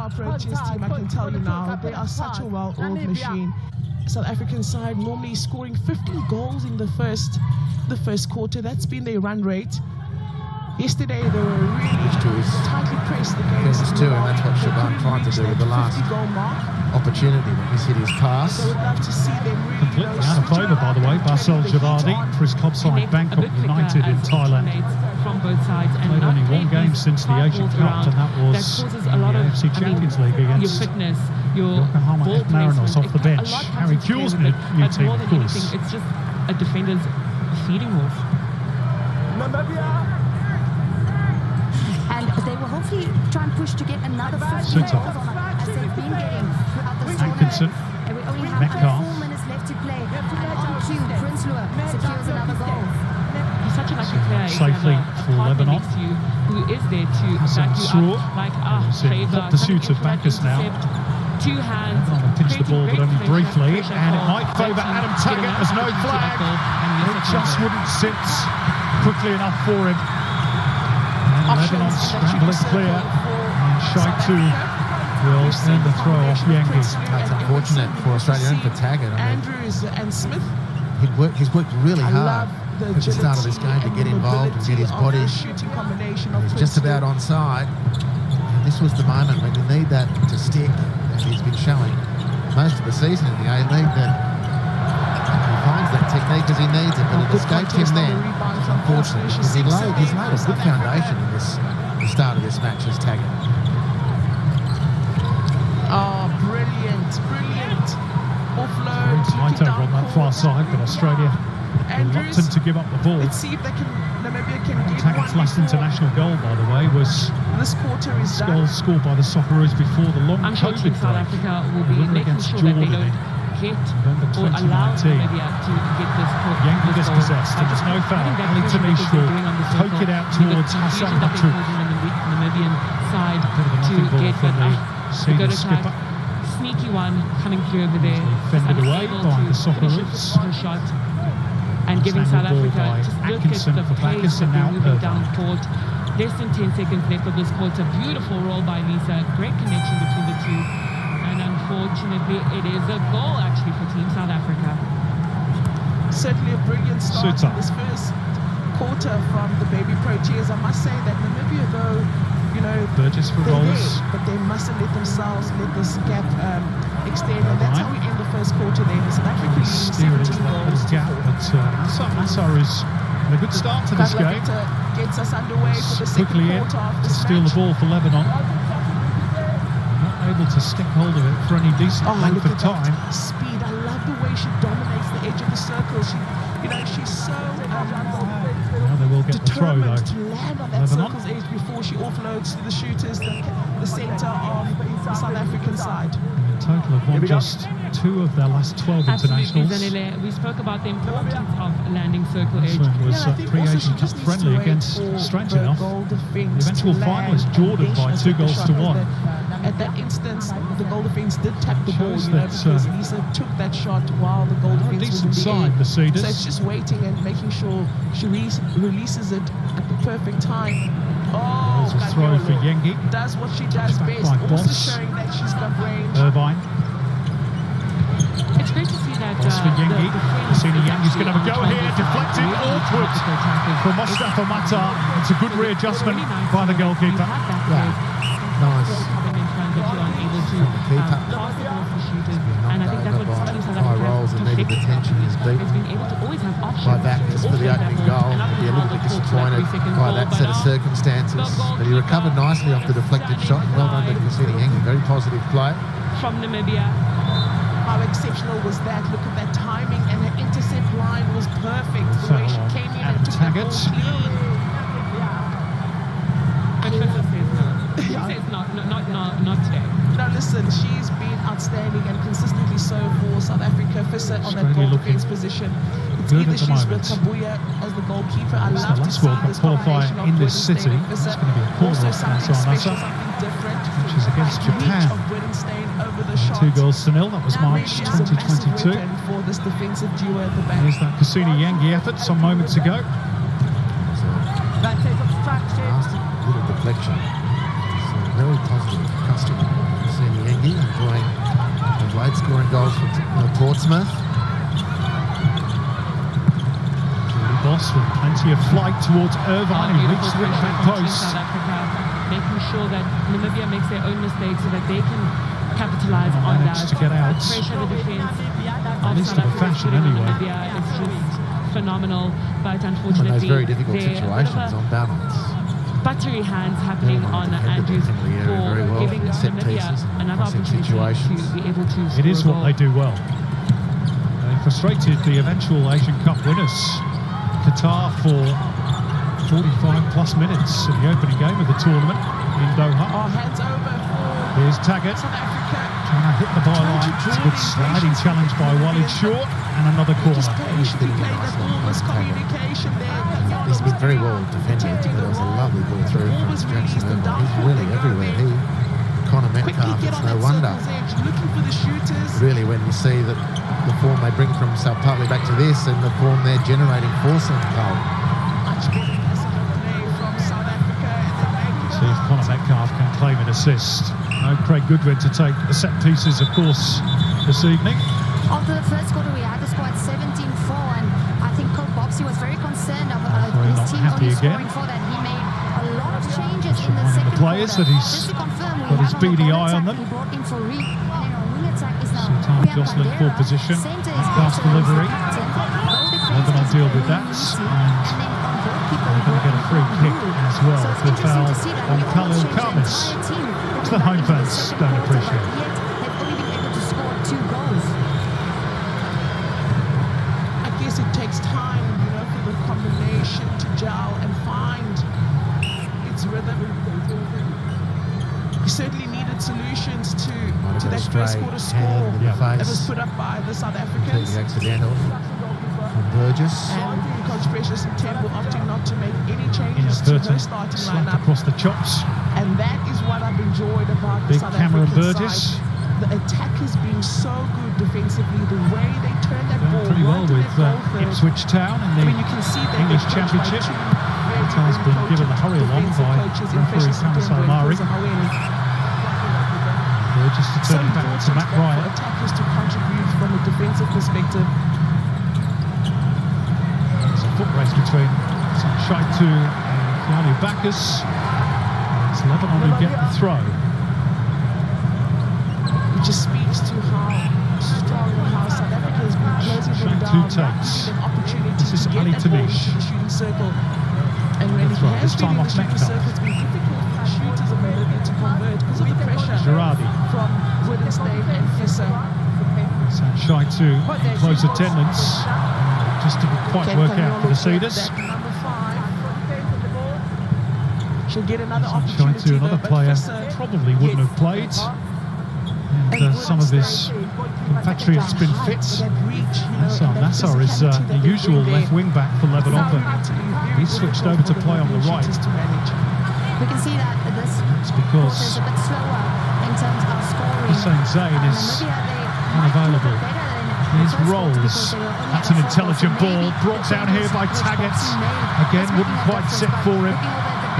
our Proteas team, I can tell you now, they are such a well-oiled machine. South African side normally scoring 15 goals in the first quarter. That's been their run rate. Yesterday they were really tightly pressed against Fairness too, and that's what Shaban tried to do with the last opportunity when he hit his pass. So we'd love to see them really completely out of favour, by the way, Basel Javadi for his club side Bangkok United in Thailand. From both sides, and played only one game since the Asian Cup, and that was in the AFC Champions League against your fitness, your Yokohama F. Marinos off the bench. Harry Kewell's new team, of course. It's just a defender's feeding off. And they will hopefully try and push to get another 15 goals on it, as they've been getting throughout the Atkinson, and we only have Metcalf. 4 minutes left to play. And on cue, Prince Lua secures another goal. He's such a lucky player. Safely for Lebanon. Who is there to back you up, like hot pursuit of backers now. Two hands. Pinched the ball, but only briefly, and it might favour Adam Taggart. There's no flag. It just wouldn't sit quickly enough for him. And Lebanon scrambling clear. And Shaitu will end the throw off Yankee. That's unfortunate for Australia and for Taggart. Andrews and Smith. He's worked really hard at the start of this game to get involved and get his body. He's just about onside. And this was the moment when you need that to stick, and he's been showing most of the season in the A-League that he finds that technique as he needs it, but it escaped him then, unfortunately, because he's laid a good foundation in the start of this match as Taggart. Oh, brilliant. Offload. Tight over on that far side, but Australia reluctant to give up the ball. Let's see if Namibia can get Taggart's last international goal, by the way, was this quarter is goal scored by the Socceroos before the long I'm sure COVID break. South Africa will be making sure that they don't get or allow Namibia to get this goal. Yankee dispossessed, and there's no foul. Ali Tanish will poke it out towards Hassan Matou. Namibian side to get the senior skipper. Sneaky one coming through over there. Fended away by the Socceroos. Shot. And giving South Africa just look at the pace that they're moving down court. Less than 10 seconds left of this quarter. Beautiful roll by Lisa. Great connection between the two. And unfortunately, it is a goal actually for Team South Africa. Certainly a brilliant start in this first quarter from the baby Proteas. I must say that Namibia, though, Burgess for goals, but they mustn't let this gap extend, and that's how we end the first quarter there. South Africa leading 17 goals. Gap, but Assar is a good start to this game. Gets us underway for the second Quickly in quarter to steal the ball for Lebanon. Not able to stick hold of it for any decent length of time. Speed. I love the way she dominates the edge of the circle. She's so now they will get the throw though. To land on that circle's edge before she offloads to the shooters, the centre of the South African side. A total of won just 2 of their last 12 internationals. Zanele, we spoke about the importance of landing circle edge. This one was pre-Asian Cup friendly against, strange enough, the eventual finalist Jordan by 2 goals to 1. At that instance, the goal defence did tap the ball, because Lisa took that shot while the goal defence was in the air. So it's just waiting and making sure she releases it at the perfect time. Oh, there's a throw for Yengi. Does what she does best, also showing that she's got range. Irvine. It's great to see that. For Yengi. Cassini Yengi's going to have a go here, deflected awkward for Mustafa Matar. It's a good readjustment by the goalkeeper. Nice. And I think that's what Team South Africa high rolls and needed the tension is beaten by Backus for the opening goal. He'd be a little bit disappointed by that set of circumstances, but he recovered nicely off the deflected shot. Well done to Cassini Yengi, very positive play. From Namibia. How exceptional was that? Look at that timing, and her intercept line was perfect. The way she came in and took that ball clean. But Fisher says no. He says not today. No, listen, she's been outstanding and consistently so for South Africa. Fisher on that goal defence position. It's either she's with Kabuya as the goalkeeper. I love to see this combination of in this city. It's going to be a corner also off something special, Nasa, something different. which is against Japan. 2 goals to 0. That was March 2022. For this defensive duo at the back. Here's that Cassini Yengi effort some moments ago. Nasty little deflection. It's very positive customer. late scoring goals for Portsmouth. Jordy Boss with plenty of flight towards Irvine, who reached the back post. South Africa, making sure that Namibia makes their own mistakes so that they can capitalise on that. To get out. Pressure the defence At least South of a Africa fashion putting on anyway. Namibia is just phenomenal, but In unfortunately those very difficult there are a bit situations of on balance. buttery hands happening on Andrews defended in the area very for well, giving set Namibia pieces, another crossing opportunity situations. to be able to score It is a what goal. they do well. They frustrated the eventual Asian Cup winners, Qatar, for 45 plus minutes in the opening game of the tournament in Doha. Oh, hands over for Here's Taggart South Africa. trying to hit the byline. It's a good sliding challenge by Walid Short, and another corner. Just patiently playing that ball, miscommunication there. He's been very well defended. There was a lovely ball through from Jackson Irvine. He's really everywhere. Connor Metcalf, it's no wonder. Looking for the shooters. Really, when you see that the form they bring from South partly back to this and the form they're generating for St. Cole. Much better play from South Africa. See if Connor Metcalf can claim an assist. No Craig Goodwin to take the set pieces, of course, this evening. After the first quarter, we had the score at 17-4, and I think Coach Bobsey was very concerned of Very his not team happy only again. scoring 4, that he made a lot of changes in the One of second the players quarter. that he's Just to confirm, we got his have on the beady goal eye on attack, them. He brought in for Reed, and then on wing attack is now Sultan Rian jostling Bandera. for position. Centre is Pass Victor, delivery. who's the captain. Goal defense Lebanon is deal with Elie that, Nisi, and then on goalkeeper, they're going to get a free kick as well so it's for interesting foul to see that on we Khalil almost changed the Khamis. entire team. Which the home fans don't appreciate. But yet they've only been able to score 2 goals. I guess it takes time, for the combination to gel and find its rhythm. He certainly needed solutions to that first quarter score that was put up by the South Africans. Completely accidental from Burgess. And Coach Precious and Temple opting not to make any changes to Inadvertent her starting slap lineup. across the chops. And that is what I've enjoyed about the Big South Cameron African Burgess. side. The attack has been so good defensively. The way they turn that Done ball pretty well right to with their goal third. Ipswich Town in the You can see that English they're coached by Championship. two very Has been different given the hurry along defensive by coaches in referee Precious Thomas Temple and Omari. Koza Hawene. Burgess to So turn it back to important Matt for Ryan. attackers to contribute from a defensive perspective. There's a foot race between Shaitu and Keanu Bacchus. It's Lebanon who get the throw. It just speaks to how strong and how South Africa has been closing them Shaitu down, not takes. giving them opportunity This is to get Ali that ball Tanish. into the shooting circle. And when That's he right, has this been time in the off shooting Metcalf. circle, it's been difficult for the shooters of Namibia to convert because of the pressure Girardi. from Woodenstein and Fisser. So Shaitu in close attendance. Just didn't quite Ken work out for the Kanyolo, Cedars. that number 5. She'll get another So opportunity. Shaitu, another but player, Fisser, probably wouldn't have played. And some of his compatriots been fit. So Nassar is the usual left wing back for Lebanon, but he's switched over to play on the right. We can see that this It's quarter because is a bit slower in terms of scoring. Hussein Zaid is unavailable. His rolls. That's an intelligent ball brought down here by Taggart. Again, wouldn't quite sit for him.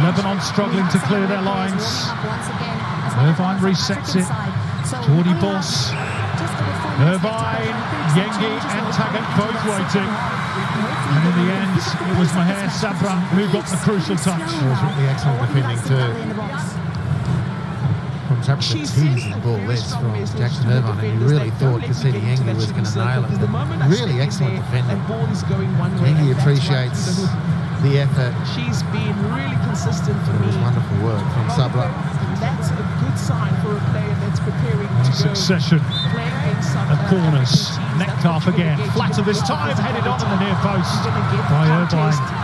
Lebanon struggling to clear their lines. Irvine resets it. Jordy Boss, Irvine, Yengi and Taggart both waiting. And in the end, it was Maher Sabra who got the crucial touch. It was really excellent defending too. From Sabra, teasing ball this from Jackson Irvine, and you really thought Kaseti Yengi was going to nail it. Really excellent defending. Yengi appreciates the effort. She's been really consistent for It me. was wonderful work from Sabra. That's a good sign for a player that's preparing A to succession play against South of African corners. teams. That's Metcalf what you're again, gonna get. flatter this You're time, gonna headed get on in the near post You're gonna get by contest. Irvine.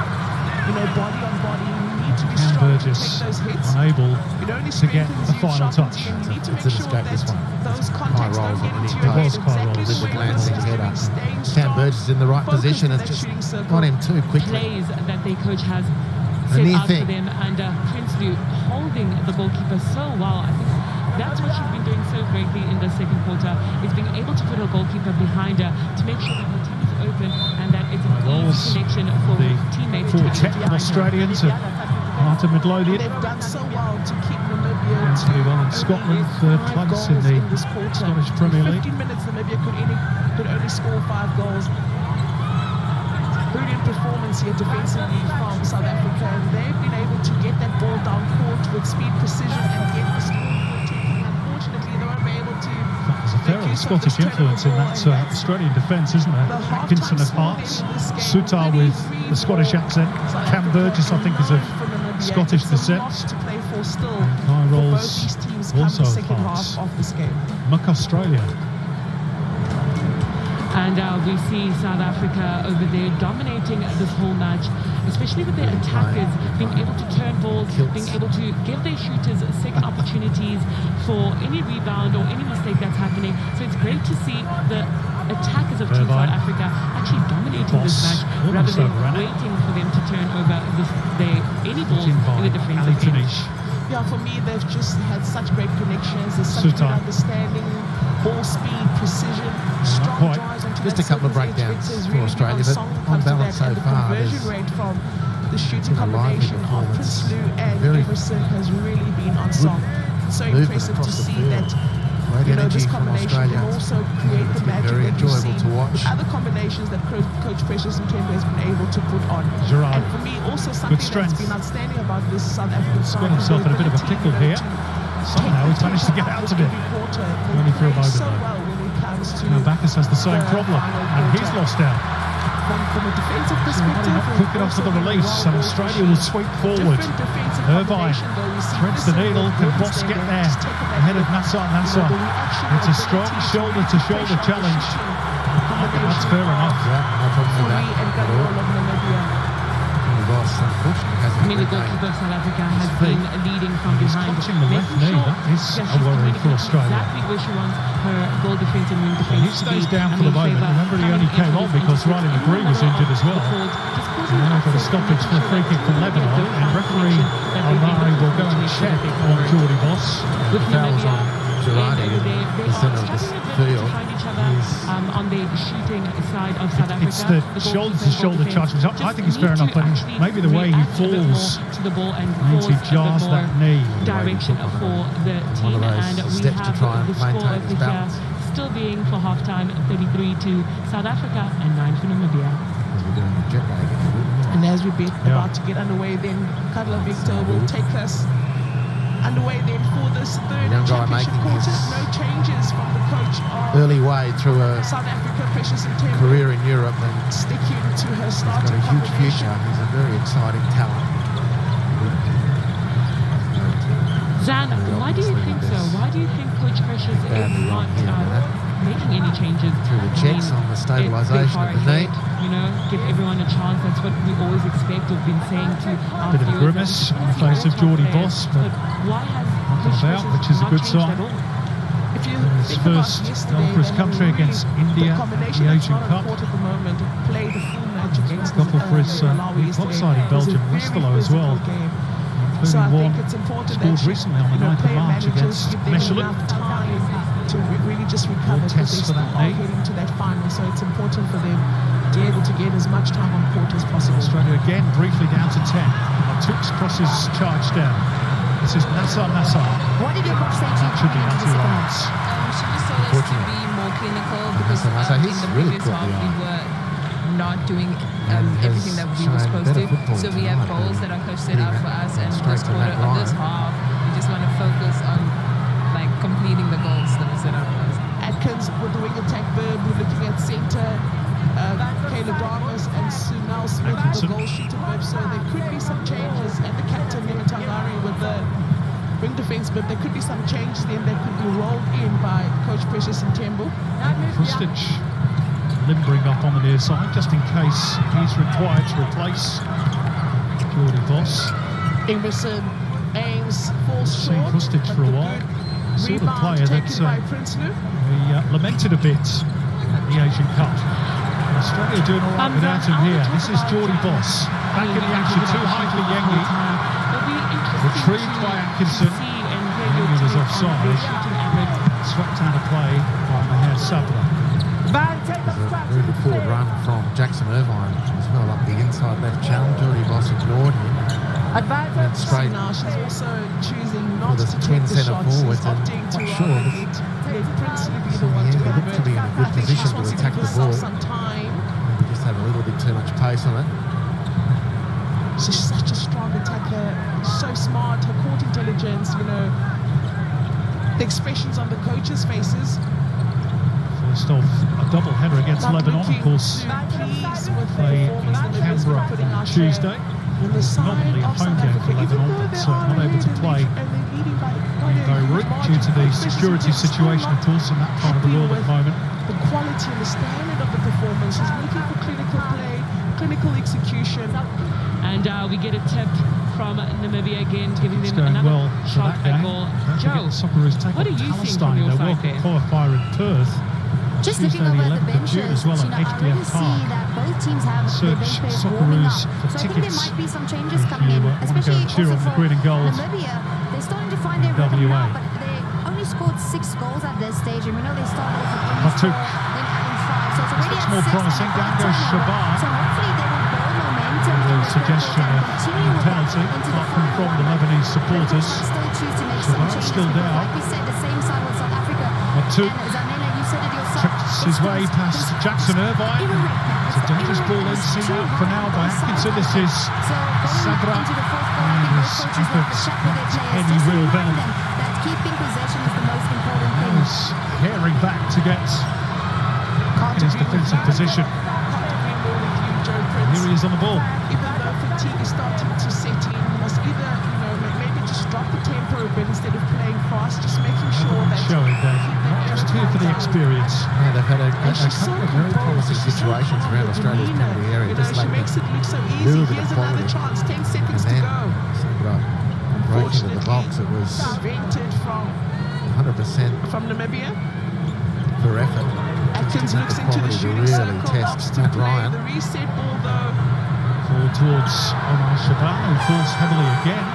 Body on body. You need to be And strong to Burgess take those hits. unable It only to get strengthens the you, final sharpens touch. you, and you need to It's make an sure escape, that this one. those High contacts rolls don't get on into the your It head. was high rolls. Exactly Did the where glancing you're header. staying Cam strong. Burgess in the right Focus position in has that just shooting circle. got him too quickly. Plays that their coach has A set near out for thing. them, and Prinsloo holding the goalkeeper so well. I think that's what she's been doing so greatly in the second quarter, is being able to put her goalkeeper behind her to make sure that her team is open and that it's an Goals. easy connection for The teammates. quartet of Australians have Martin Midlothian. They've done so well to keep Namibia to Really well in Scotland, third place in the Scottish Premier League. 15 minutes, Namibia could only score 5 goals. Brilliant performance here defensively from South Africa, and they've been able to get that ball down court with speed, precision, and get the scoreboard ticking. Unfortunately, they won't be able to. There's a fair bit of Scottish influence in that Australian defence, isn't there? Atkinson of Hearts, Sutar with the Scottish accent, Cam Burgess, I think, is of Scottish descent. Kai Rolls, also of Hearts. Muck Australia. And we see South Africa over there dominating this whole match, especially with their attackers being able to turn balls, being able to give their shooters second opportunities for any rebound or any mistake that's happening. So it's great to see the attackers of Team South Africa actually dominating this match rather than waiting for them to turn over any balls in the defensive end. Yeah, for me, they've just had such great connections. There's such good understanding, ball speed, precision, strong drives. Just a couple of breakdowns for Australia, but on balance so far, the conversion rate from the shooting combination of Prinsloo and Emerson has really been on song. It's so impressive to see that this combination can also create the magic very that you see enjoyable to watch. with other combinations that Coach Precious Mthembu has been able to put on. Gerard, and for me, also something that's been outstanding about this South African side. Got himself in a bit of a pickle here. Somehow he's managed to get out of it. Only for a moment. Now Bacchus has the same problem, and he's lost out. From a defensive perspective, not quick enough for the release, and Australia will sweep forward. Irvine threads the needle. Can Boss get there ahead of Nassar? It's a strong shoulder-to-shoulder challenge. I think that's fair enough. Yeah, no problem with that. I mean, the goalkeeper of South Africa has been leading from behind. Touching the left knee, that is a worry for Australia. Exactly where she wants her goal defence and wing defence. He stays down for the moment. Remember, he only came on because Riley McGree was injured as well. Now got a stoppage for a free kick for Lebanon, and referee Almari will go and check on Geordie Boss. With Namibia Girardi in the centre of this field. On the shooting side of South Africa. It's the shoulder-to-shoulder charge. I think it's fair enough, but maybe the way he falls to the ball and means he jars that knee. Direction for the team, and we have the score over here still being for half-time 33 to South Africa and 9 for Namibia. And as we're about to get underway, then Kadla Victor will take us underway then for this third championship quarter. No changes from the coach of early way through a South Africa, Precious Mthembu, career in Europe, and sticking to her starting he's got a huge future. He's a very exciting talent. Zan, why do you think so? Why do you think Coach Precious is not making any changes? Through the checks on the stabilisation of the knee. Give everyone a chance. That's what we always expect. We've been saying to our bit of a grimace on the face of Geordie Boss, but why has about, which is a good sign. His first goal for his country against India in the Asian Cup. A couple for his club side in Belgium, Westerlo as well. So I think one it's important scored that recently on the 9th of March against Mechelen. To really just recover because they are heading to that final. So it's important for them to be able to get as much time on court as possible. Australia again briefly down to 10. Tooks crosses charge down. This is Nassar. What did your coach say to you? Should be Nancy Lawrence. She just told us to be more clinical because in the previous half we were not doing everything that we were supposed to. So we have goals that our coach set out for us, and this quarter of this half we just want to focus on completing the goals that we set out for us. Atkins with the wing attack verb, we're looking at centre, Caleb Damas and Sunil Smith with the goal shooter verb. So there could be some changes, and the captain Nematangari with the wing defence, but there could be some changes then that could be rolled in by Coach Precious Mthembu. Krustic limbering up on the near side just in case he's required to replace Geordie Boss. Emerson aims, falls short. Seen Krustic for a while. Sort of player that we lamented a bit at the Asian Cup. Australia doing all right without him here. This is Geordie Boss back in the action, too high for Yengi. Retrieved by Atkinson. Yengi was offside. Swept out of play by Maher Sabra. There's a very good forward run from Jackson Irvine as well up the inside left channel. Geordie Boss ignored him. went straight Now she's also choosing for not the to twin take the centre shots. She's forwards, and opting to quite sure let Princely be the one to they look to be in a good I think she position just to wants to attack give the herself ball. some time. Maybe just have a little bit too much pace on it. She's such a strong attacker, so smart, her court intelligence, you know, the expressions on the coaches' faces. First off, a double header against Not Lebanon, of looking course. too pleased with the Play performance in that Namibia's Canberra putting on out Tuesday. there. On the side Nominally a of home South game for Africa, even Lebanon, though but they are not able to ahead play and they're leading by quite a Beirut huge margin, due to the Christian security Simpson's still situation, of not course, in that part of the happy world at with the moment. the quality and the standard of the performance. She's looking for clinical play, clinical execution. And we get a tip from Namibia again, giving It's them going another well for shot that at game. goal. Don't Joe, forget the Socceroos take what on are you seeing from Palestine, your their side World there? Cup qualifier in Perth. Just Tuesday looking the over at the 11th of June benches, as well at Gina, I HBF really see Park. that both teams have their Search bench players warming up. Socceroos for So I think there tickets might be some changes if coming you in, want to go especially and cheer also on the for green and gold. Namibia. They're starting to find their rhythm WA. now, but they only scored 6 goals at this stage, and we know they started off with only Matuk. 4, then adding 5. So it's already looks at more 6 promising. and Down goes Shabar. So hopefully they will build momentum With in a the third suggestion quarter and of continue with that penalty, into the apart from final the one. Lebanese But supporters. they might still choose to make some Shabar's changes still because, down. like we said, the same side with South Africa. Matuk. And Zanele, you said it yourself. Tricks his way past Jackson Irvine. It's a dangerous ball in seen out for now by Atkinson. This is Sabra. And his efforts not any real benefit. That keeping possession is the most important thing. He's herring back to get in his defensive position. Here he is on the ball. Even though fatigue is starting to set in, you must either, you know, maybe just drop the tempo a bit instead of playing fast, just making sure that Showing that not just here for the experience. Yeah, they've had a couple of very promising situations around Australia's penalty area. You know, Just she like makes it look so easy. little bit of Here's another quality. chance, 10 And seconds to then go. breaking in the box, it was Prevented 100% from Namibia. for effort. Atkins Just looks the into the quality to shooting really circle, test opts to Matt play Ryan. the reset ball though. Forward towards Omar Shabar, who falls heavily again.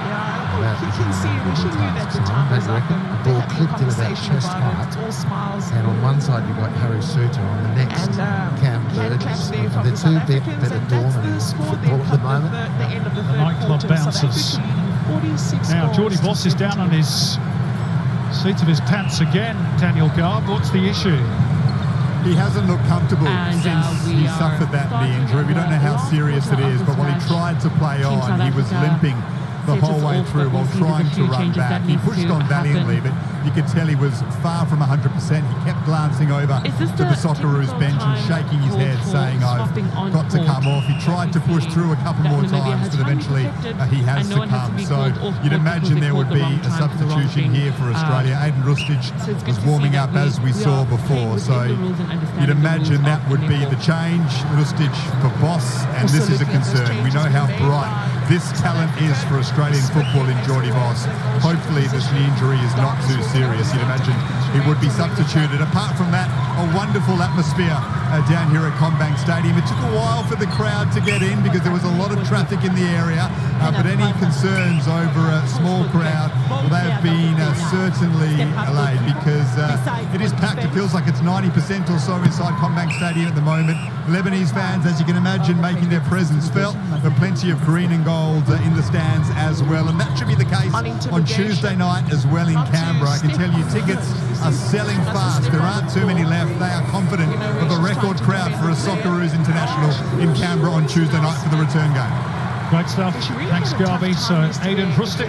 Yeah, he can see it. She knew that the time was up. And The they're ball having a clipped into that conversation chest about it. height. It's all smiles. And on one side you've got Harry Suter, on the next And Cam hand claps Burgess. there from They're the two South bit Africans, better and that's dormant the in score football then at the come with moment. the end of the The third nightclub quarter. South bounces. Africa leading 46 Now goals Geordie to Boss is down 17. on his seat of his pants again. Daniel Garb, what's the issue? He hasn't looked comfortable And, since we he are suffered that knee starting injury. We don't know how the last serious it quarter is, of but while he this tried to play Team South on, he was Africa limping the set us whole way off, through but while we'll see there's a trying to few run changes back. that He needs pushed to on valiantly, happen. but you could tell he was far from 100%. He kept glancing over Is this to the the Socceroos typical bench and time shaking his called head, for saying, I've swapping on got to court? come off. He tried to push through a couple That more Namibia times, has but finally eventually perfected, he has and no one has to succumbed. be So called off you'd court because imagine they there called would the be wrong a time for the wrong substitution thing. here for Australia. Aiden Rustic So it's good was to see warming that up as we saw are before. playing So within the rules and understanding you'd the imagine rules that of would be the netball. change. Rustic for Boss, and this is a concern. We know how bright this talent is for Australian football in Geordie Boss. Hopefully this knee injury is not too serious. You'd imagine he would be substituted. Apart from that, a wonderful atmosphere down here at Combank Stadium. It took a while for the crowd to get in because there was a lot of traffic in the area, but any concerns over a small crowd, well, they have been certainly allayed because it is packed. It feels like it's 90% or so inside Combank Stadium at the moment. Lebanese fans, as you can imagine, making their presence felt. There are plenty of green and gold in the stands as well, and that should be the case on Tuesday night as well in Canberra. I can tell you tickets are selling fast. There aren't too many left. They are confident of a record crowd for a Socceroos International in Canberra on Tuesday night for the return game. Great stuff. Thanks, Garby. So Aiden Rustic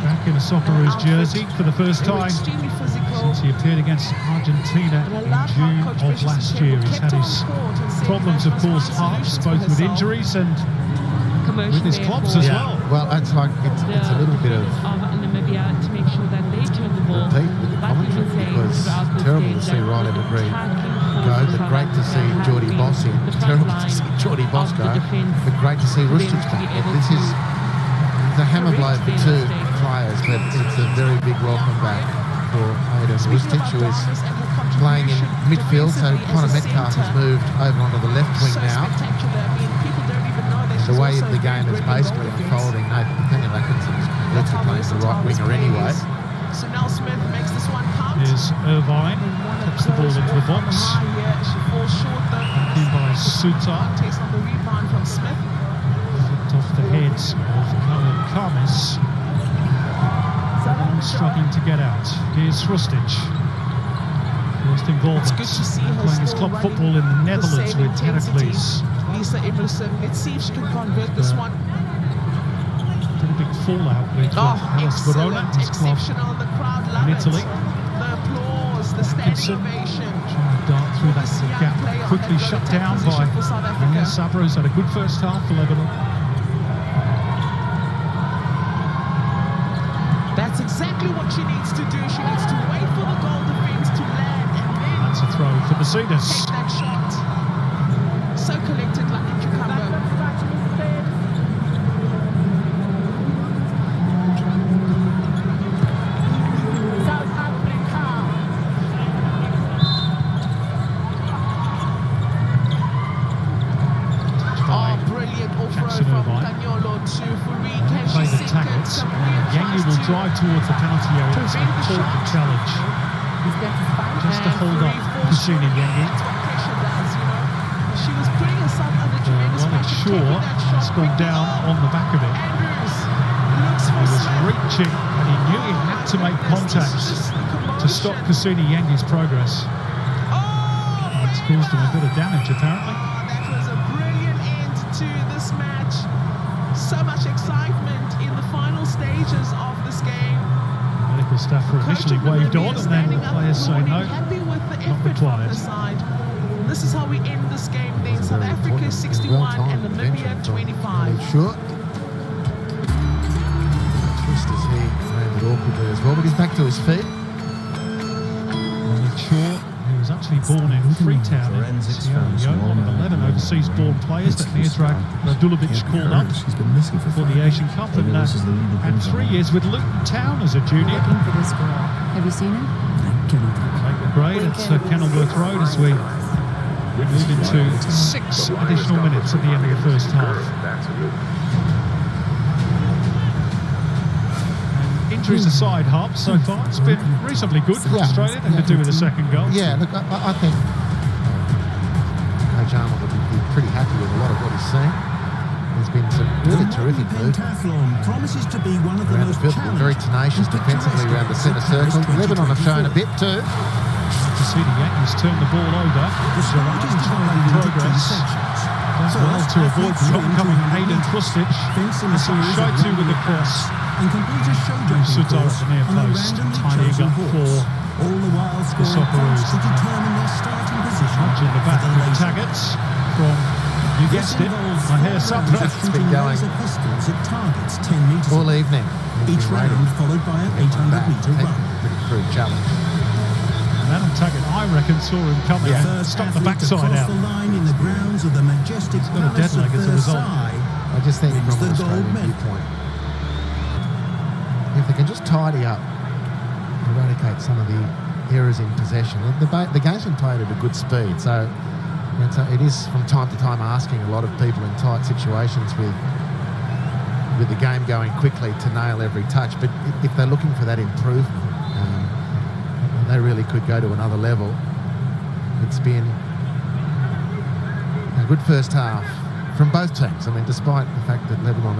back in a Socceroos jersey for the first time since he appeared against Argentina in June of last year. He's had his problems, of course, hearts, both with injuries and with his clubs as well. Well, it's like it's a little bit of Namibia to make sure that they turn the ball. repeat with the commentary because terrible to see Riley McGree go, but great to see Geordie Boss in. Terrible to see Geordie Boss go, but great to see Rustic back. This is the hammer blow for two players, but it's a very big welcome back for Aiden Rustic, who is playing in midfield. So Connor Metcalf has moved over onto the left wing now. The way the game is basically unfolding, Nathaniel Atkinson's literally playing the right winger anyway. So now Smith makes this one count. Here's Irvine, taps the ball into the box. She falls short though. In by Suter. Takes on the rebound from Smith. Knocked off the heads of Cohen Kamis. Struggling to get out. Here's Rustic. First involvement. It's good to see her playing his club football in the Netherlands with Heracles. Lisa Emerson. Let's see if she can convert this one. Did a big fallout with Hellas Verona, his club the crowd love in Italy. The applause, the standing ovation. Trying to dart through that gap, quickly shut down by Sabra, who's had a good first half for Lebanon. That's exactly what she needs to do. She needs to wait for the goal defense to land and then that's a throw for the Cedars. take that shot. So collected like a cucumber. Yangi will drive towards the penalty area. It's an important challenge. Just to hold up Kusini Yangi. She was putting herself under tremendous pressure. It's gone down on the back of it. He was reaching and he knew he had to make contact to stop Kusini Yangi's progress. It's caused him a bit of damage apparently. That was a brilliant end to this match. So much excitement in the final stages of this game. Medical staff were initially waved on and then the players say no, happy with the not effort from required. the side. This is how we end this game then. South Africa 61 and Namibia 25. Sure. Twist as he landed awkwardly as well, but he's back to his feet. Shaw, who was actually born in Freetown in Sierra Leone, one of 11 overseas-born players that Miodrag Radulovic called up for the Asian Cup, and had 3 years with Luton Town as a junior. For this girl. Have you seen her? Make the grade at Kenilworth Road as we move into 6 additional minutes at the end of the first half. Injuries aside, Harp, so far it's been reasonably good for Australia and to do with the second goal. Yeah, look, I think Coach Arnold will be pretty happy with a lot of what he's seen. There's been some really terrific movement promises to be one of the around the most field, been very tenacious defensively around the centre circle. Lebanon have shown a bit too. To see the Yankees turn the ball over. Progress. Does well to avoid the oncoming Aiden Krustic. Shaitu with the cross. Sutar at the near post, tidying up for the Socceroos. Punch in the back with Taggart from, you guessed it, Maher Sabra. It's been going all evening. Each round followed by an 800-metre run. Pretty crude challenge. Adam Taggart, I reckon, saw him coming and stuck the backside out. The line in the grounds of the majestic got a dead leg as a result. I just think from an Australian viewpoint, if they can just tidy up, eradicate some of the errors in possession. The game's been played at a good speed, so it is from time to time asking a lot of people in tight situations with the game going quickly to nail every touch. But if they're looking for that improvement, they really could go to another level. It's been a good first half from both teams. I mean, despite the fact that Lebanon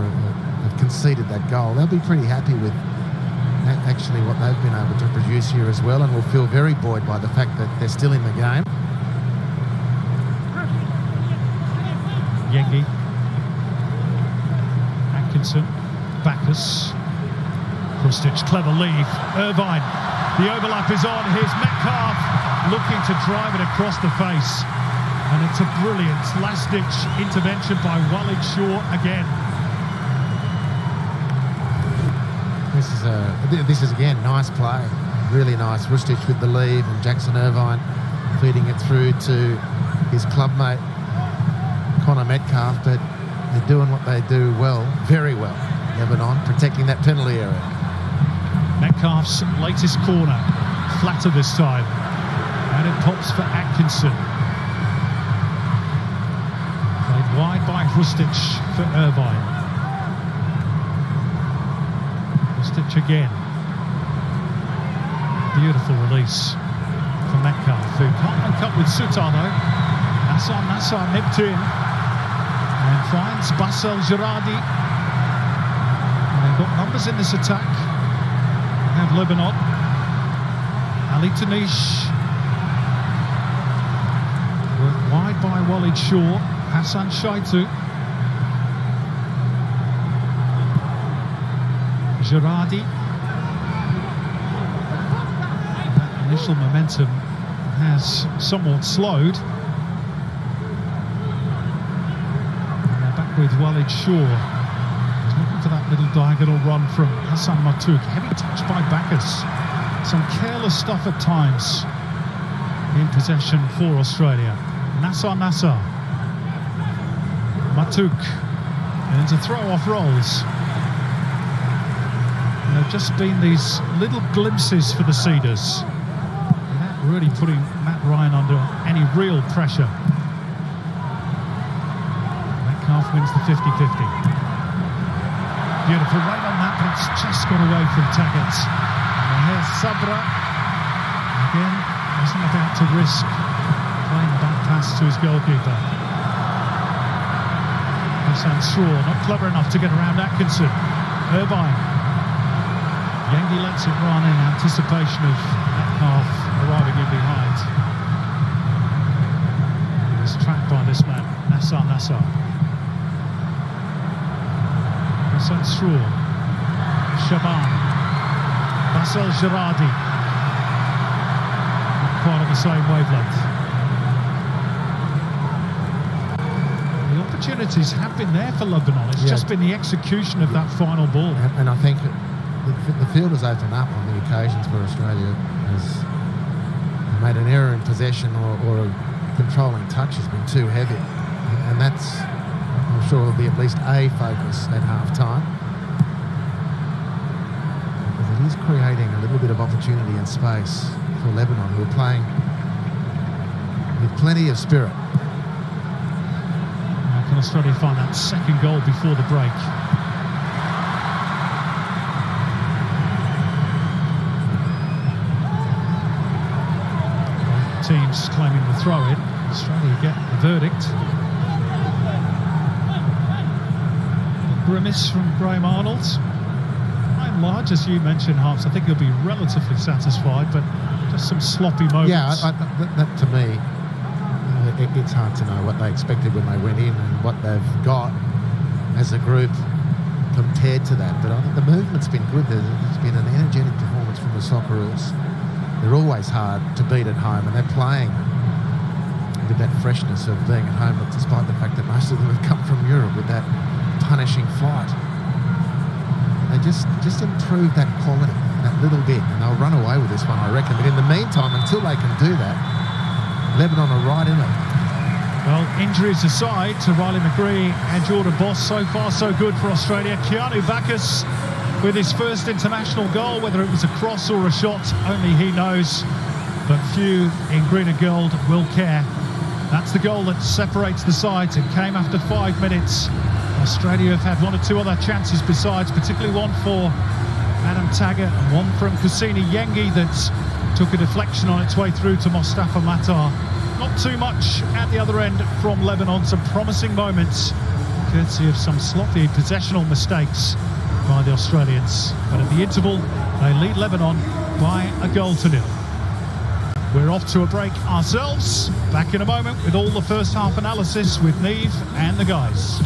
have conceded that goal, they'll be pretty happy with actually what they've been able to produce here as well, and will feel very buoyed by the fact that they're still in the game. Yengi, Atkinson, Bacchus, Krustic, clever lead, Irvine, the overlap is on, here's Metcalf looking to drive it across the face, and it's a brilliant last-ditch intervention by Walid Shaw again. This is again nice play, really nice. Rustic with the lead, and Jackson Irvine feeding it through to his clubmate Connor Metcalf, but they're doing what they do well, very well. Lebanon protecting that penalty area. Metcalf's latest corner, flatter this time, and it pops for Atkinson. Played wide by Rustic for Irvine. Rustic again. Beautiful release for Metcalf, who can't link up with Sutar though. Nassar nipped in, And finds Basel Girardi. And they've got numbers in this attack. And Lebanon. Ali Tanish. Worked wide by Walid Shaw. Hassan Shaitu. Girardi. That initial momentum has somewhat slowed. And they're back with Walid Shaw. He's looking for that little diagonal run from Hassan Matouk. Heavy touch by Bacchus. Some careless stuff at times in possession for Australia. Nassar. Matouk into throw-off rolls. And there have just been these little glimpses for the Cedars, without really putting Matt Ryan under any real pressure. Metcalf wins the 50-50. Beautiful right on that, but it's just got away from Taggart. And here's Sabra. Again, wasn't about to risk playing the back pass to his goalkeeper. Hassan Straw, not clever enough to get around Atkinson. Irvine. Yengi lets it run in anticipation of Metcalf arriving in behind. He's trapped by this man, Nassar. Hassan Straw. Shaban. Basel Girardi. Not quite on the same wavelength. The opportunities have been there for Lebanon. It's just been the execution of that final ball. And I think the field has opened up on the occasions where Australia has made an error in possession or a controlling touch has been too heavy. And that's, I'm sure, will be at least a focus at half-time. Because it is creating a little bit of opportunity and space for Lebanon, who are playing with plenty of spirit. Now can Australia find that second goal before the break? Teams claiming the throw-in. Australia get the verdict. A grimace from Graham Arnold. By and large, as you mentioned, Harps, I think he'll be relatively satisfied, but just some sloppy moments. Yeah, that to me, it's hard to know what they expected when they went in and what they've got as a group compared to that. But I think the movement's been good. There's been an energetic performance from the Socceroos. They're always hard to beat at home, and they're playing with that freshness of being at home, despite the fact that most of them have come from Europe with that punishing flight. They just improve that quality, that little bit, and they'll run away with this one, I reckon. But in the meantime, until they can do that, Lebanon are right in it. Well, injuries aside to Riley McGree and Jordan Boss, so far so good for Australia. Keanu Bacchus with his first international goal, whether it was a cross or a shot, only he knows, but few in green and gold will care. That's the goal that separates the sides. It came after 5 minutes. Australia have had one or two other chances besides, particularly one for Adam Taggart and one from Kusini Yengi that took a deflection on its way through to Mostafa Matar. Not too much at the other end from Lebanon. Some promising moments, courtesy of some sloppy possessional mistakes by the Australians. But at the interval, they lead Lebanon by a 1-0. We're off to a break ourselves. Back in a moment with all the first half analysis with Neve and the guys.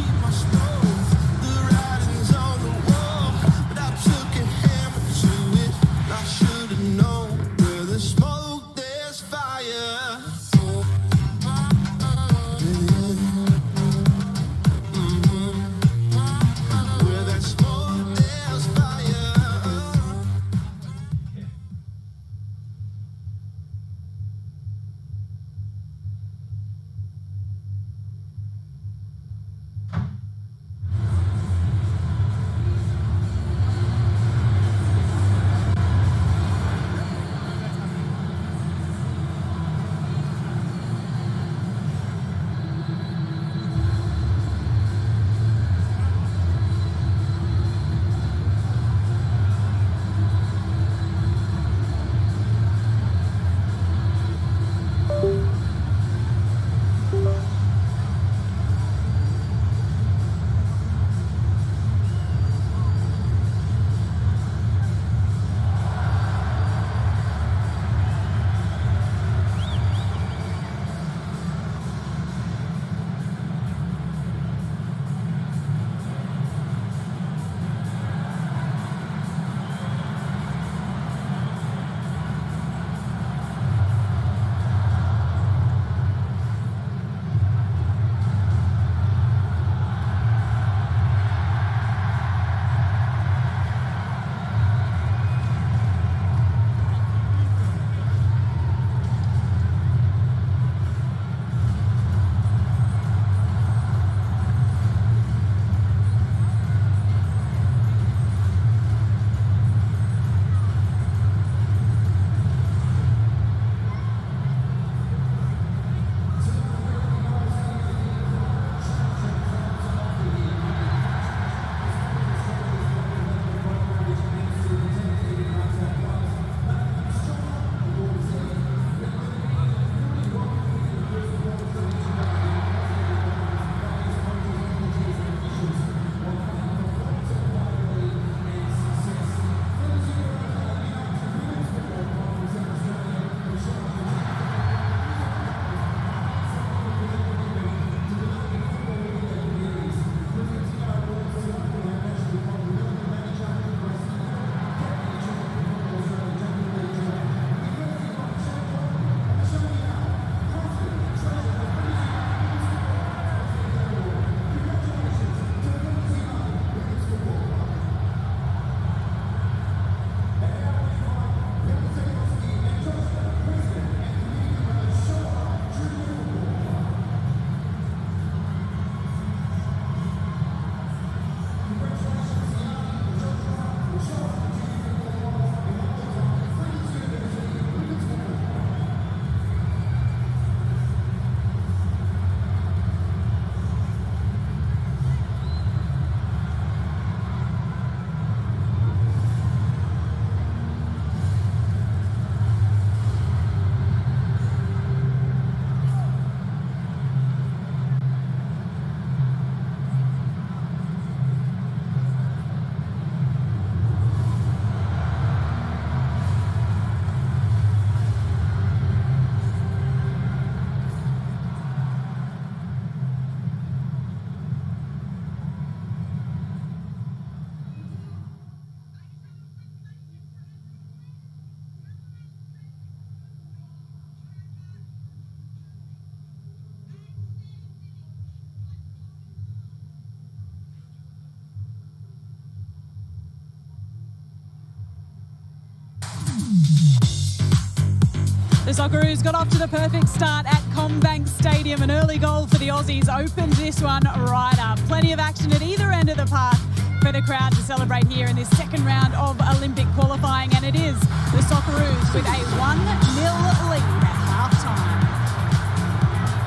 The Socceroos got off to the perfect start at Combank Stadium. An early goal for the Aussies opened this one right up. Plenty of action at either end of the park for the crowd to celebrate here in this second round of Olympic qualifying. And it is the Socceroos with a 1-0 lead at half-time.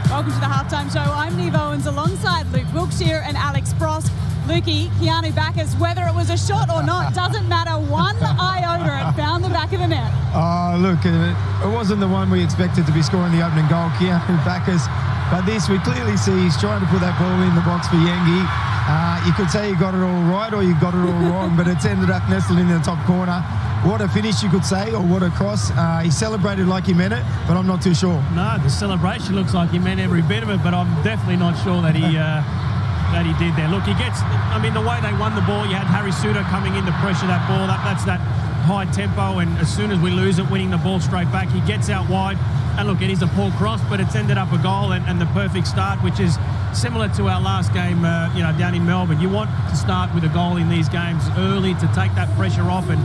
Welcome to the Halftime Show. I'm Neve Owens alongside Luke Wilkshire and Alex Frost. Lukey, Keanu Bacchus, whether it was a shot or not, doesn't matter one iota. It found the back of the net. Look, it wasn't the one we expected to be scoring the opening goal, Keanu Bacchus. But this, we clearly see he's trying to put that ball in the box for Yengi. You could say you got it all right or you got it all wrong, but it's ended up nestled in the top corner. What a finish, you could say, or what a cross. He celebrated like he meant it, but I'm not too sure. No, the celebration looks like he meant every bit of it, but I'm definitely not sure that he did there. Look, he gets, I mean, the way they won the ball, you had Harry Suter coming in to pressure that ball. That's that high tempo, and as soon as we lose it, winning the ball straight back, he gets out wide. And look, it is a poor cross, but it's ended up a goal and the perfect start, which is similar to our last game, down in Melbourne. You want to start with a goal in these games early to take that pressure off and,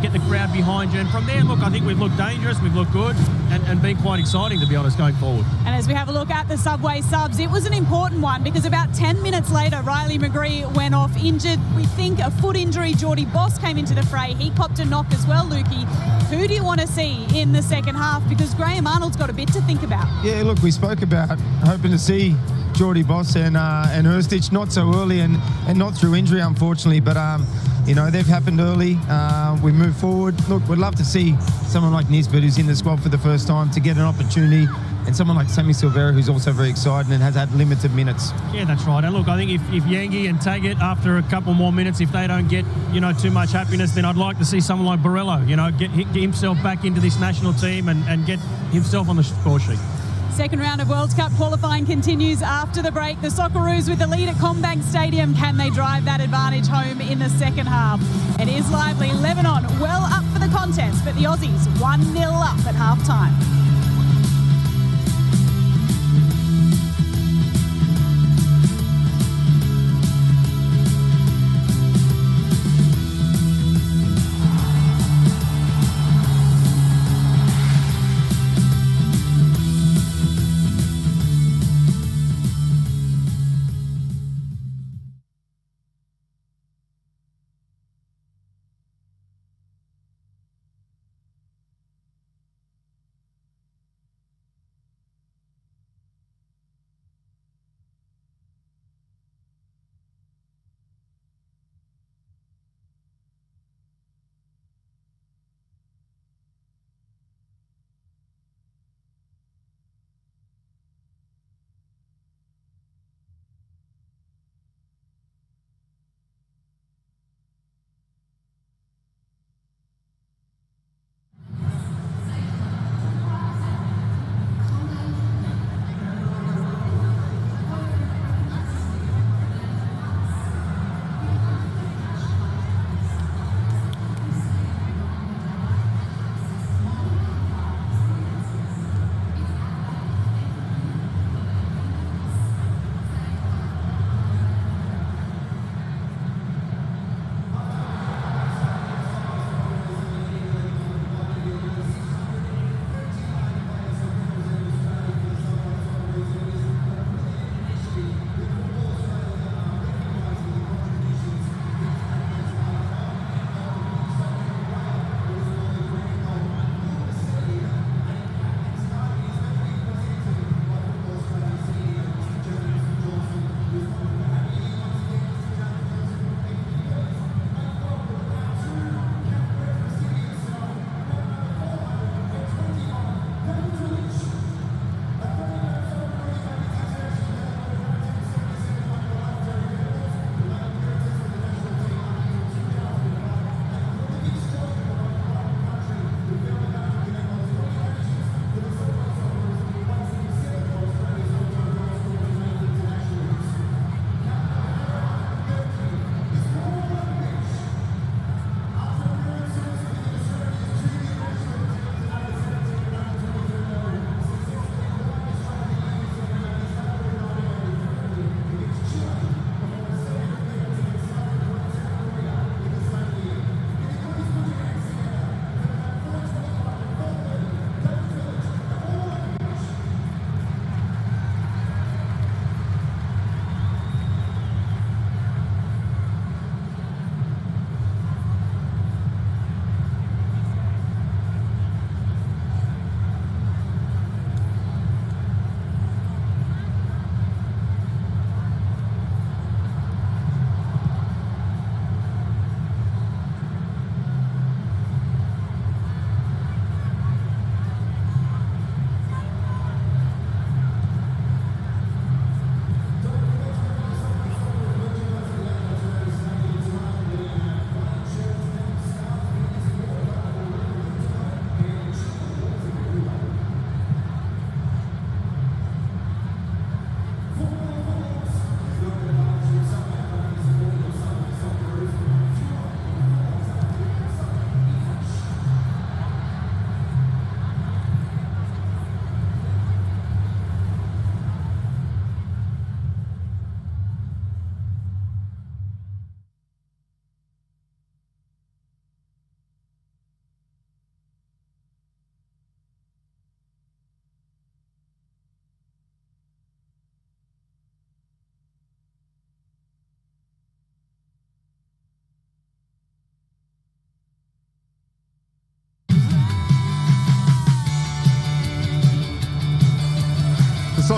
get the crowd behind you. And from there, look, I think we've looked dangerous, we've looked good, and been quite exciting, to be honest, going forward. And as we have a look at the Subway subs, it was an important one because about 10 minutes later, Riley McGree went off injured. We think a foot injury. Geordie Boss came into the fray. He copped a knock as well, Lukey. Who do you want to see in the second half? Because Graham Arnold's got a bit to think about. Yeah, look, we spoke about hoping to see Geordie Boss and Erstich, not so early and not through injury, unfortunately, but they've happened early. We move forward. Look, we'd love to see someone like Nisbet, who's in the squad for the first time, to get an opportunity, and someone like Sammy Silvera, who's also very excited and has had limited minutes. Yeah, that's right. And look, I think if Yangi and Taggart, after a couple more minutes, if they don't get too much happiness, then I'd like to see someone like Borrello, get himself back into this national team and get himself on the score sheet. Second round of World Cup qualifying continues after the break. The Socceroos with the lead at Combank Stadium. Can they drive that advantage home in the second half? It is lively. Lebanon well up for the contest, but the Aussies 1-0 up at half-time.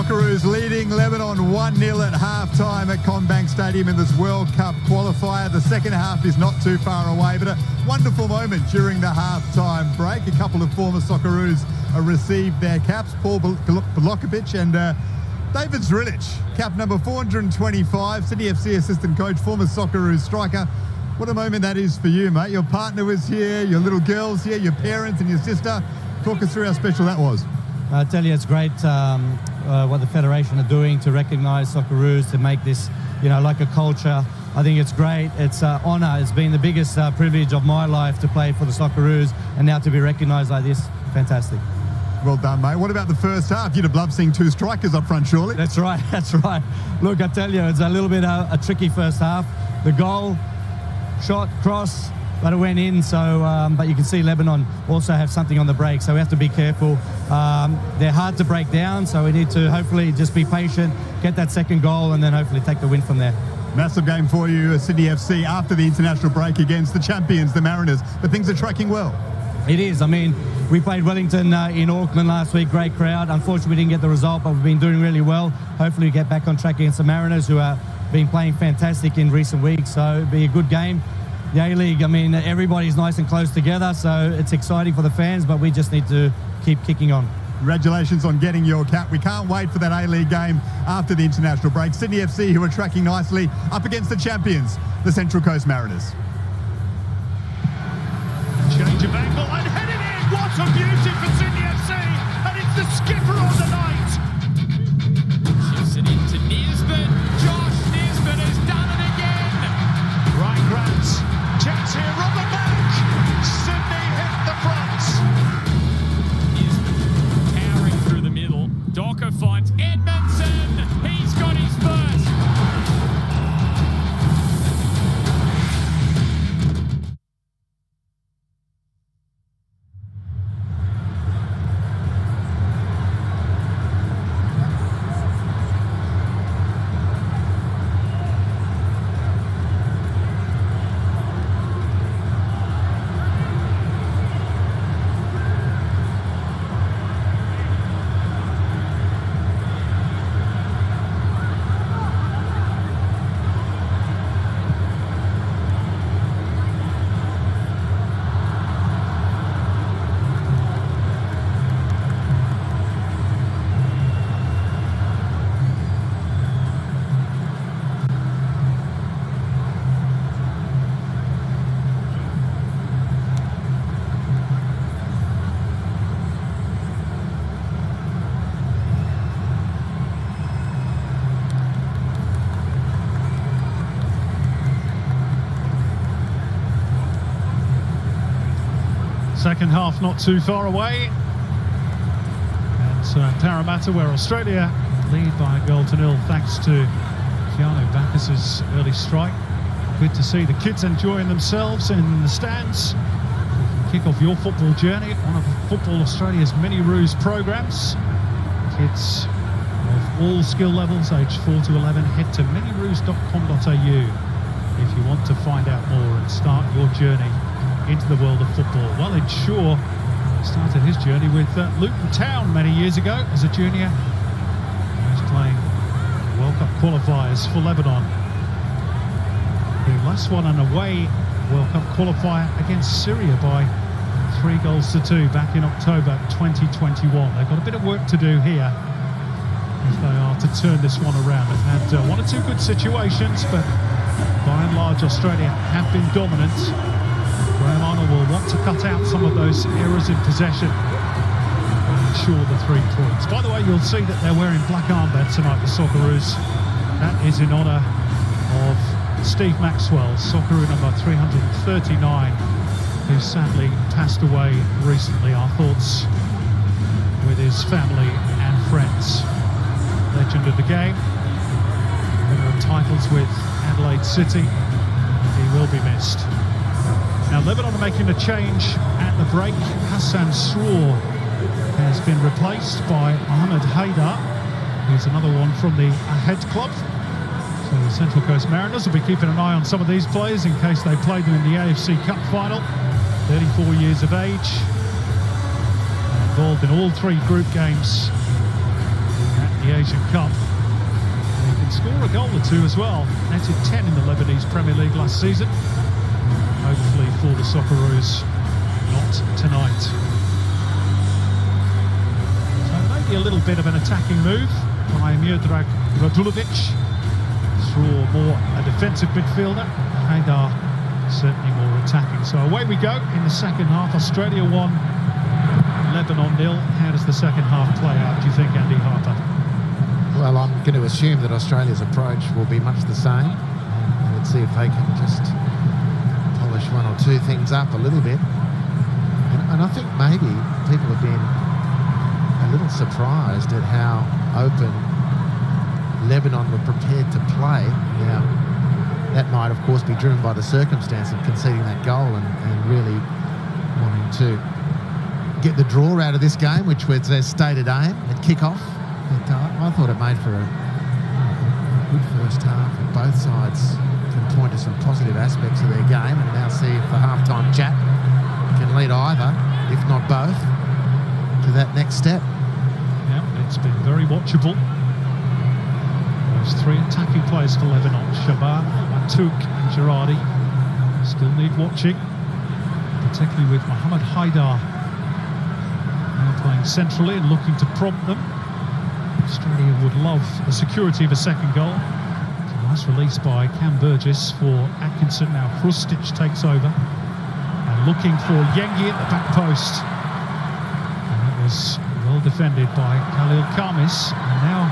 Socceroos leading Lebanon 1-0 at half-time at Combank Stadium in this World Cup qualifier. The second half is not too far away, but a wonderful moment during the half-time break. A couple of former Socceroos received their caps, Paul Bolokovic and David Zrilic, cap number 425, City FC assistant coach, former Socceroos striker. What a moment that is for you, mate. Your partner was here, your little girl's here, your parents and your sister. Talk us through how special that was. I tell you, it's great what the Federation are doing to recognise Socceroos, to make this, like a culture. I think it's great. It's an honour. It's been the biggest privilege of my life to play for the Socceroos, and now to be recognised like this, fantastic. Well done, mate. What about the first half? You'd have loved seeing two strikers up front, surely? That's right, that's right. Look, I tell you, it's a little bit a tricky first half. The goal, shot, cross, but it went in, so but you can see Lebanon also have something on the break, so we have to be careful. They're hard to break down, so we need to hopefully just be patient, get that second goal, and then hopefully take the win from there. Massive game for you, Sydney FC, after the international break against the champions, the Mariners, but things are tracking well. It is. I mean, we played Wellington in Auckland last week, great crowd. Unfortunately, we didn't get the result, but we've been doing really well. Hopefully we get back on track against the Mariners, who have been playing fantastic in recent weeks, so it'll be a good game. The A-League, I mean, everybody's nice and close together, so it's exciting for the fans, but we just need to keep kicking on. Congratulations on getting your cap. We can't wait for that A-League game after the international break. Sydney FC, who are tracking nicely, up against the champions, the Central Coast Mariners. Change of angle and headed in. What a beauty for Sydney FC, and it's the skipper on the night. Shifts it into Nisbet. Josh Nisbet has done it again. Ryan Grant, chance here, Robert Mack. Sydney hit the front. Nisbet powering through the middle. Docker finds Edmondson. He's got his first. Second half not too far away. And Parramatta, where Australia lead by 1-0 thanks to Keanu Bacchus's early strike. Good to see the kids enjoying themselves in the stands. Kick off your football journey, one of Football Australia's many Roos programs. Kids of all skill levels, aged 4 to 11, head to manyroos.com.au if you want to find out more and start your journey into the world of football. Well, Shaw started his journey with Luton Town many years ago as a junior. He was playing World Cup qualifiers for Lebanon. The last one an away World Cup qualifier against Syria by 3-2 back in October 2021. They've got a bit of work to do here if they are to turn this one around. They've had one or two good situations, but by and large Australia have been dominant. Graham Arnold will want to cut out some of those errors in possession and ensure the 3 points. By the way, you'll see that they're wearing black armbands tonight, the Socceroos. That is in honour of Steve Maxwell, Socceroo number 339, who sadly passed away recently. Our thoughts with his family and friends. Legend of the game, winner of titles with Adelaide City. He will be missed. Now Lebanon are making a change at the break. Hassan Sroor has been replaced by Ahmed Haidar, who's another one from the Ahed club. So the Central Coast Mariners will be keeping an eye on some of these players in case they played them in the AFC Cup final. 34 years of age, involved in all 3 group games at the Asian Cup. He can score a goal or two as well. Netted 10 in the Lebanese Premier League last season. Hopefully for the Socceroos, not tonight. So maybe a little bit of an attacking move by Miodrag Radulovic. Straw more a defensive midfielder. Haidar certainly more attacking. So away we go in the second half. Australia 1, Lebanon 0. How does the second half play out, do you think, Andy Harper? Well, I'm going to assume that Australia's approach will be much the same. Let's see if they can just polish one or two things up a little bit. And I think maybe people have been a little surprised at how open Lebanon were prepared to play. Now, that might, of course, be driven by the circumstance of conceding that goal and really wanting to get the draw out of this game, which was their stated aim at kick-off. But I thought it made for a good first half, and both sides can point to some positive aspects of their game, and now see if the halftime chat can lead either, if not both, to that next step. Yeah, it's been very watchable. Those three attacking players for Lebanon, Shaban, Matouk and Girardi, still need watching, particularly with Mohamed Haidar now playing centrally and looking to prompt them. Australia would love the security of a second goal. It's a nice release by Cam Burgess for Atkinson. Now Hrustic takes over and looking for Yengi at the back post. And that was well defended by Khalil Khamis. And now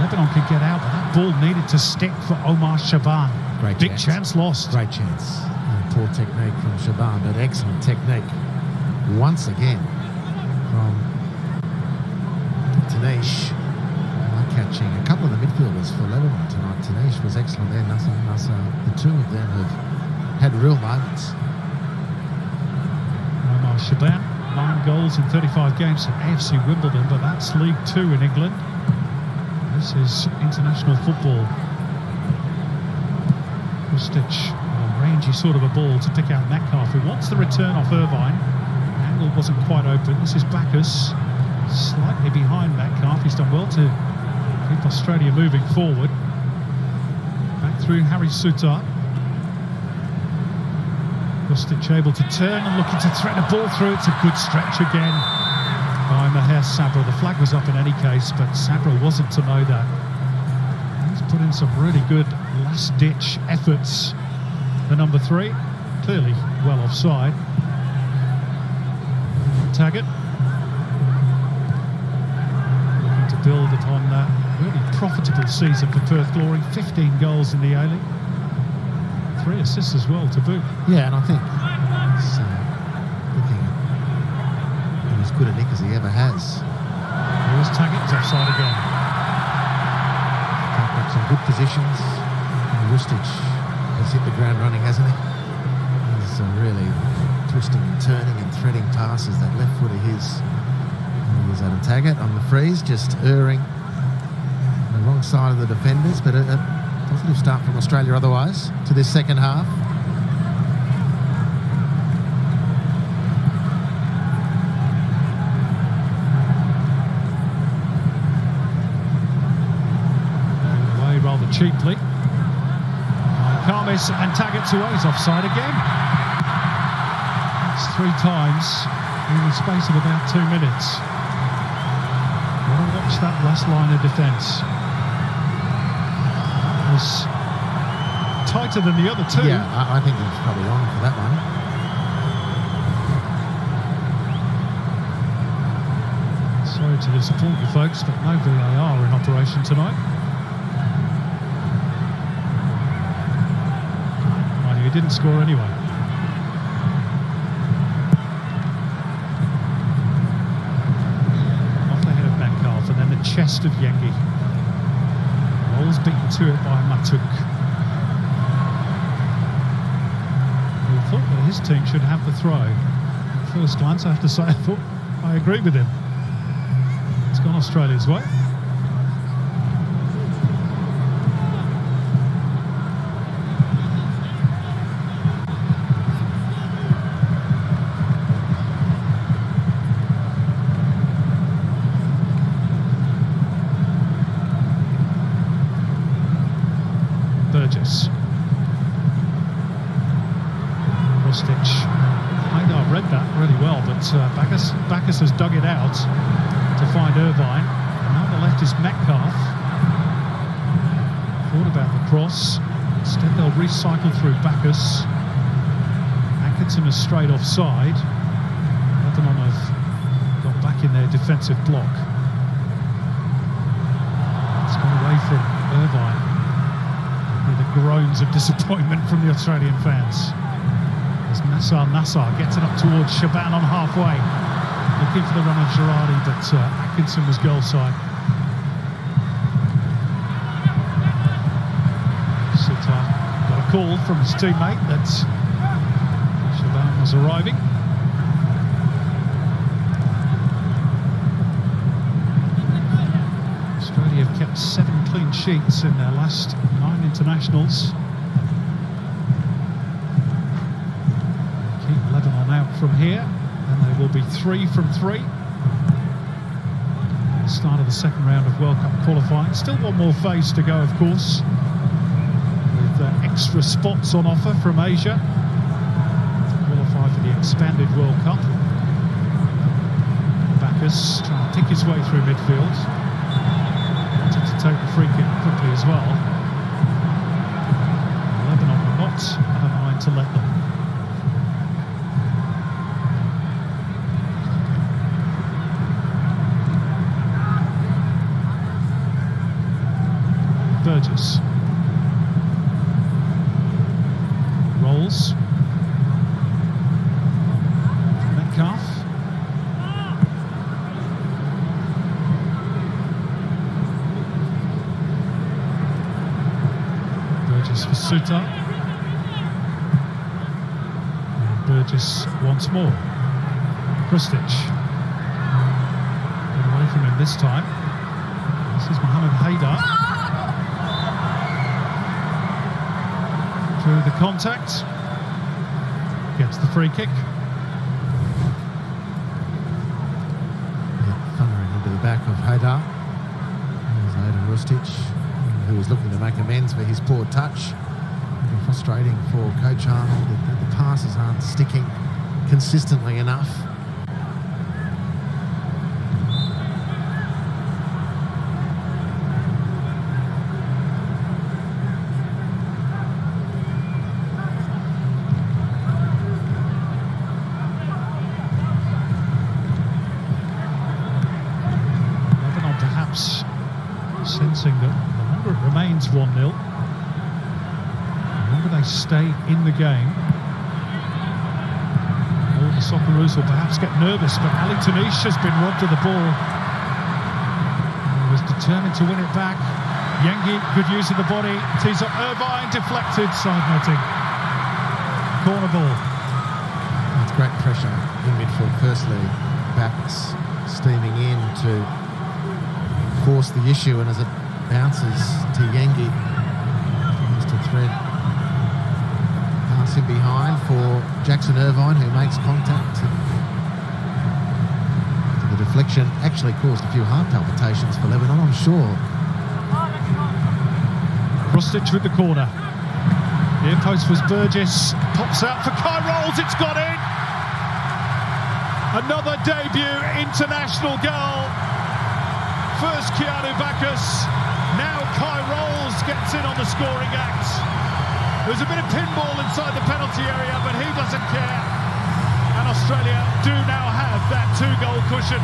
Lebanon can get out, but that ball needed to stick for Omar Shaban. Great Big chance lost. Great chance. And poor technique from Shaban, but excellent technique once again from Tanesh. Catching a couple of the midfielders for Lebanon tonight. Tanesh was excellent there. Nasser. The two of them have had real moments. Omar Shaban, 9 goals in 35 games at AFC Wimbledon, but that's League 2 in England. This is international football. Hrustic, a rangy sort of a ball to pick out Metcalf, who wants the return off Irvine. Angle wasn't quite open. This is Bacchus, slightly behind Metcalf. He's done well to keep Australia moving forward. Back through Harry Sutar. Hrustic able to turn and looking to thread a ball through. It's a good stretch again by Maher Sabra. The flag was up in any case, but Sabra wasn't to know that. He's put in some really good last-ditch efforts. The number 3, clearly well offside. Taggart looking to build upon that really profitable season for Perth Glory. 15 goals in the A-League. 3 assists as well to boot. Yeah, and I think he's looking as good a nick as he ever has. Here's Taggart, he's offside again. Got some good positions. Hrustic has hit the ground running, hasn't he? He's really twisting and turning and threading passes. That left foot of his. Here's Adam Taggart on the freeze, just erring on the wrong side of the defenders, but a positive start from Australia otherwise to this second half. Away rather cheaply. Khamis and Taggart's away. He's offside again. It's 3 times in the space of about 2 minutes. Gotta watch that last line of defence. Was tighter than the other 2. Yeah, I think he's probably on for that one. Sorry to disappoint you folks, but no VAR in operation tonight. Mind you, he didn't score anyway. Off the head of Metcalf and then the chest of Yengi. Rolls beaten to it by Matouk. Who thought that his team should have the throw. First glance, I have to say, I agree with him. It's gone Australia's way. Burgess. Rustic. I've read that really well, but Bacchus has dug it out to find Irvine. And now on the left is Metcalf. Thought about the cross. Instead they'll recycle through Bacchus. Atkinson is straight offside. Lebanon have got back in their defensive block. It's gone away from Irvine. With the groans of disappointment from the Australian fans. As Nassar gets it up towards Shaban on halfway. Looking for the run of Girardi, but Atkinson was goal side. Sitar got a call from his teammate that Shaban was arriving. Australia have kept 7 clean sheets in their last 9 internationals. Keep Lebanon out from here, and they will be 3 from 3. Start of the second round of World Cup qualifying. Still one more phase to go, of course, with extra spots on offer from Asia to qualify for the expanded World Cup. Bacchus trying to pick his way through midfield. Wanted to take the free kick quickly as well. Lebanon will not have a mind to let them. Burgess rolls. Metcalf. Burgess for Suter. And Burgess once more. Krstić. Get away from him this time. This is Mohamed Haidar. Through the contact, gets the free kick. Thundering into the back of Haidar. There's Aidan Rustic, who was looking to make amends for his poor touch. It's frustrating for Coach Arnold that the passes aren't sticking consistently enough. Sensing that the longer it remains 1-0, the longer they stay in the game, all the Socceroos will perhaps get nervous, but Ali Tanish has been robbed of the ball. He was determined to win it back. Yengi, good use of the body. Tees up Irvine, deflected, side netting. Corner ball. It's great pressure in midfield. Firstly, Bacchus steaming in to force the issue, and as it bounces to Yengi, tries to thread pass in behind for Jackson Irvine, who makes contact. The deflection actually caused a few heart palpitations for Lebanon, I'm sure. Krstić with the corner. Near post was Burgess, pops out for Kai Rolls, it's got in! Another debut international goal. First Keanu Bacchus, now Kai Rolls gets in on the scoring act. There's a bit of pinball inside the penalty area, but he doesn't care. And Australia do now have that 2-goal cushion.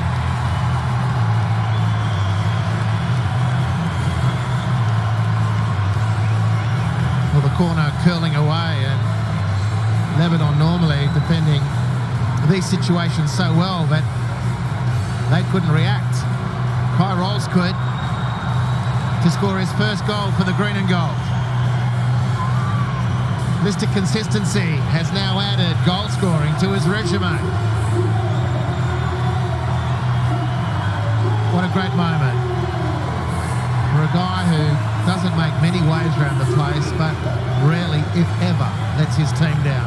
Well, the corner curling away, and Lebanon normally defending these situations so well, but they couldn't react. Kai Rolls could, to score his first goal for the green and gold. Mr. Consistency has now added goal scoring to his resume. What a great moment for a guy who doesn't make many waves around the place, but rarely, if ever, lets his team down.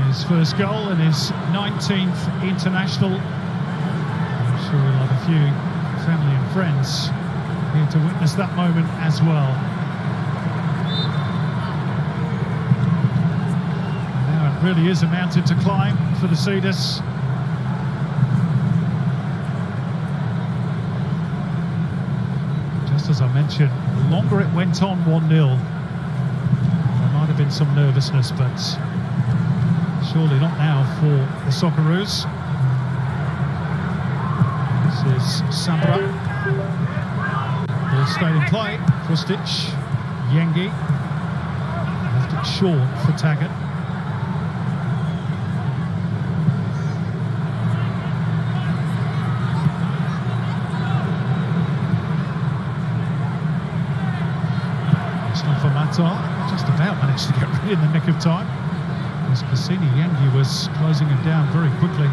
His first goal and his 19th international. I'm sure he'll have a few family and friends here to witness that moment as well. Now it really is a mountain to climb for the Cedars. Just as I mentioned, the longer it went on 1-0, there might have been some nervousness, but surely not now for the Socceroos. This is Sambra. Ball stayed in play. Krustic, Yengi. Left it short for Taggart. For Matar, just about managed to get rid in the nick of time. As Cassini, Yengi was closing him down very quickly.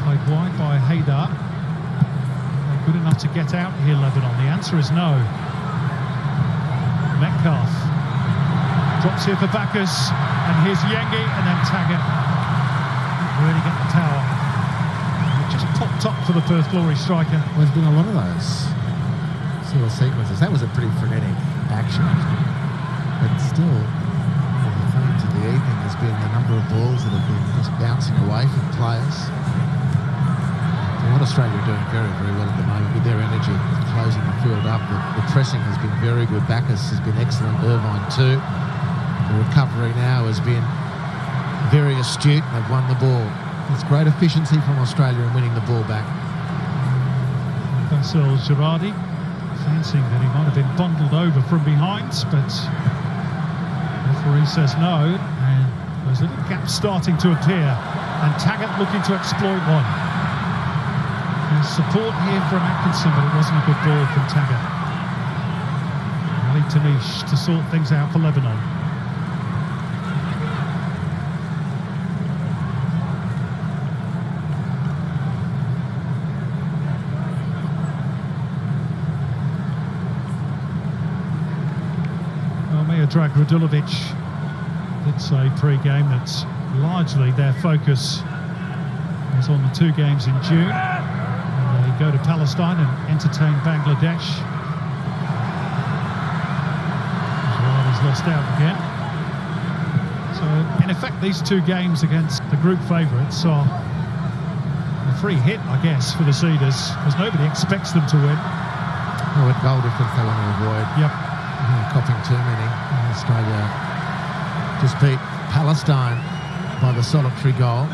Played wide by Haydar. They're good enough to get out here, Lebanon. The answer is no. Metcalf drops here for Bacchus, and here's Yengi, and then Taggart. Really get the tower. It just popped up for the Perth Glory striker. Well, there's been a lot of those sort of sequences. That was a pretty frenetic action, but still, the theme to the evening has been the number of balls that have been just bouncing away from players. What Australia are doing very, very well at the moment with their energy, closing the field up. The pressing has been very good. Bacchus has been excellent. Irvine too. The recovery now has been very astute. They've won the ball. It's great efficiency from Australia in winning the ball back. Faisal Girardi fancying that he might have been bundled over from behind, but the referee says no, and there's little gaps starting to appear, and Taggart looking to exploit one. There's support here from Atkinson, but it wasn't a good ball from Taggart. Ali Tanish to sort things out for Lebanon. Drag Radulovic did say pre-game that largely their focus is on the 2 games in June. And they go to Palestine and entertain Bangladesh. He's lost out again. So in effect, these 2 games against the group favourites are a free hit, I guess, for the Cedars, because nobody expects them to win. Well, with goal difference they want to avoid. Yep. Copping too many. Australia just beat Palestine by the solitary goal.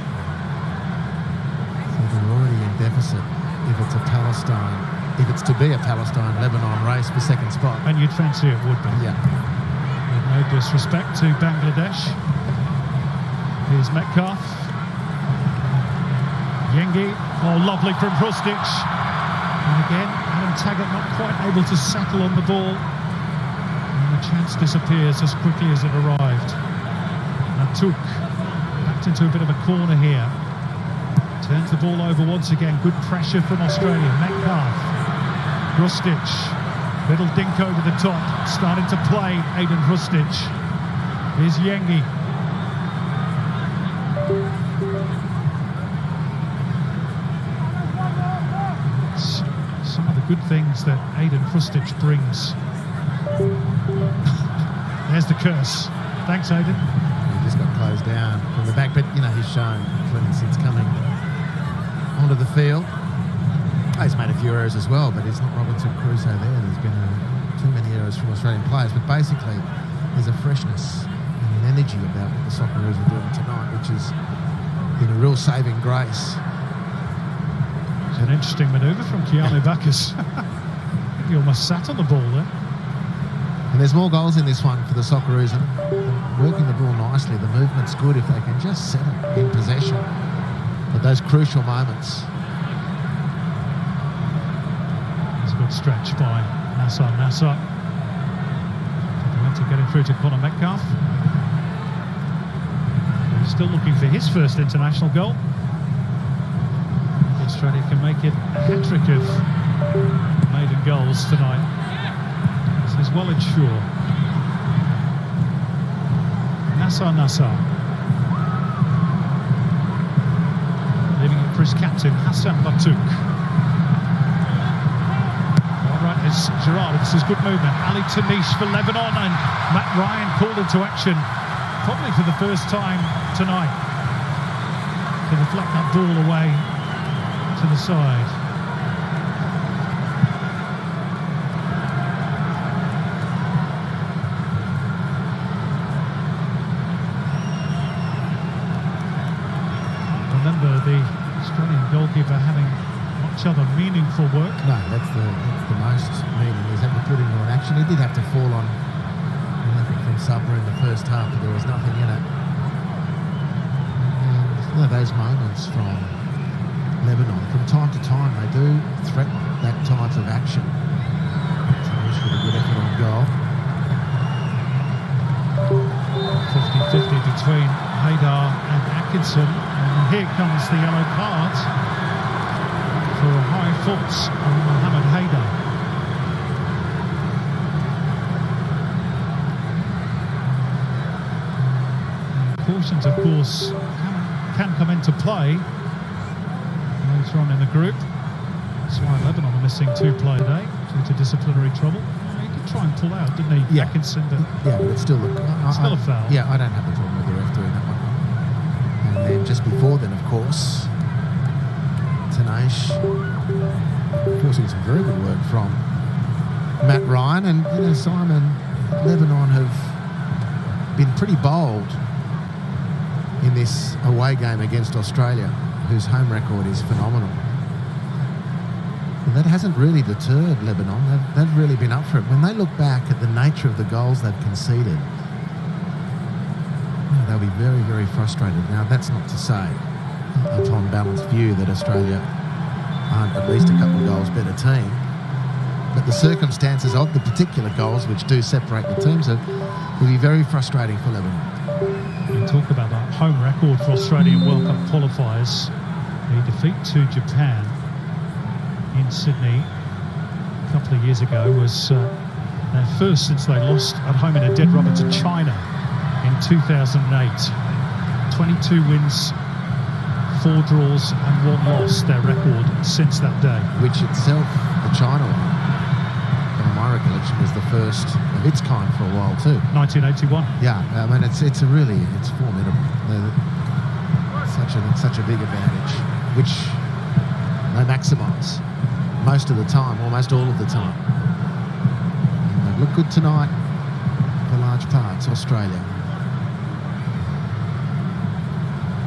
So they're already in deficit if it's to be a Palestine-Lebanon race for second spot. And you'd fancy it would be. Yeah. With no disrespect to Bangladesh. Here's Metcalf. Yengi. Oh, lovely from Krustic. And again, Adam Taggart not quite able to settle on the ball. The chance disappears as quickly as it arrived. Natuk backed into a bit of a corner here. Turns the ball over once again. Good pressure from Australia. Metcalf. Krustic. Little dink over the top. Starting to play Aiden Krustic. Here's Yengi. Some of the good things that Aiden Krustic brings. There's the curse. Thanks, Aiden. He just got closed down from the back, but he's shown plenty since coming onto the field. He's made a few errors as well, but he's not Robinson Crusoe there. There's been too many errors from Australian players, but basically there's a freshness and an energy about what the Socceroos are doing tonight, which is been a real saving grace. It's an interesting manoeuvre from Keanu Bacchus. He almost sat on the ball there. And there's more goals in this one for the Socceroos, and working the ball nicely. The movement's good if they can just set it in possession at those crucial moments. It's a good stretch by Nassar. To get him through to Conor Metcalf. He's still looking for his first international goal. Australia can make it a hat-trick of maiden goals tonight. Is well and sure. Nassar. Leaving it for his captain, Hassan Batuk. is Gerard. This is good movement. Ali Tanish for Lebanon, and Matt Ryan called into action, probably for the first time tonight, to deflect that ball away to the side. Remember the Australian goalkeeper having much other meaningful work. No, that's the most meaning. He's had to put into an action. He did have to fall on from Sabra in the first half, but there was nothing in it. And those moments from Lebanon, from time to time, they do threaten that type of action. So he's got a good effort on goal. 50-50 between Haydar and Atkinson, and here comes the yellow card for high faults on Mohammed Haydar. Cautions, of course, can come into play later on in the group. That's why Lebanon are missing 2 play today due to disciplinary trouble. He did try and pull out, didn't he? Yeah. Atkinson, but it's still a foul. Yeah, I don't have a problem with the ref doing that one. And then just before then, of course, Tanash forcing some very good work from Matt Ryan, and Simon, Lebanon have been pretty bold in this away game against Australia, whose home record is phenomenal. But that hasn't really deterred Lebanon. They've really been up for it. When they look back at the nature of the goals they've conceded, they'll be very, very frustrated. Now, that's not to say, upon balanced view, that Australia aren't at least a couple of goals better team. But the circumstances of the particular goals, which do separate the teams, will be very frustrating for Lebanon. You talk about that home record for Australian World Cup qualifiers. The defeat to Japan in Sydney a couple of years ago was their first since they lost at home in a dead rubber to China in 2008. 22 wins, 4 draws and 1 loss, their record since that day. Which itself, the China one, by my recollection, was the first of its kind for a while too. 1981. Yeah, I mean it's formidable. Such a big advantage, which they maximise most of the time, almost all of the time. And they look good tonight for large parts, Australia.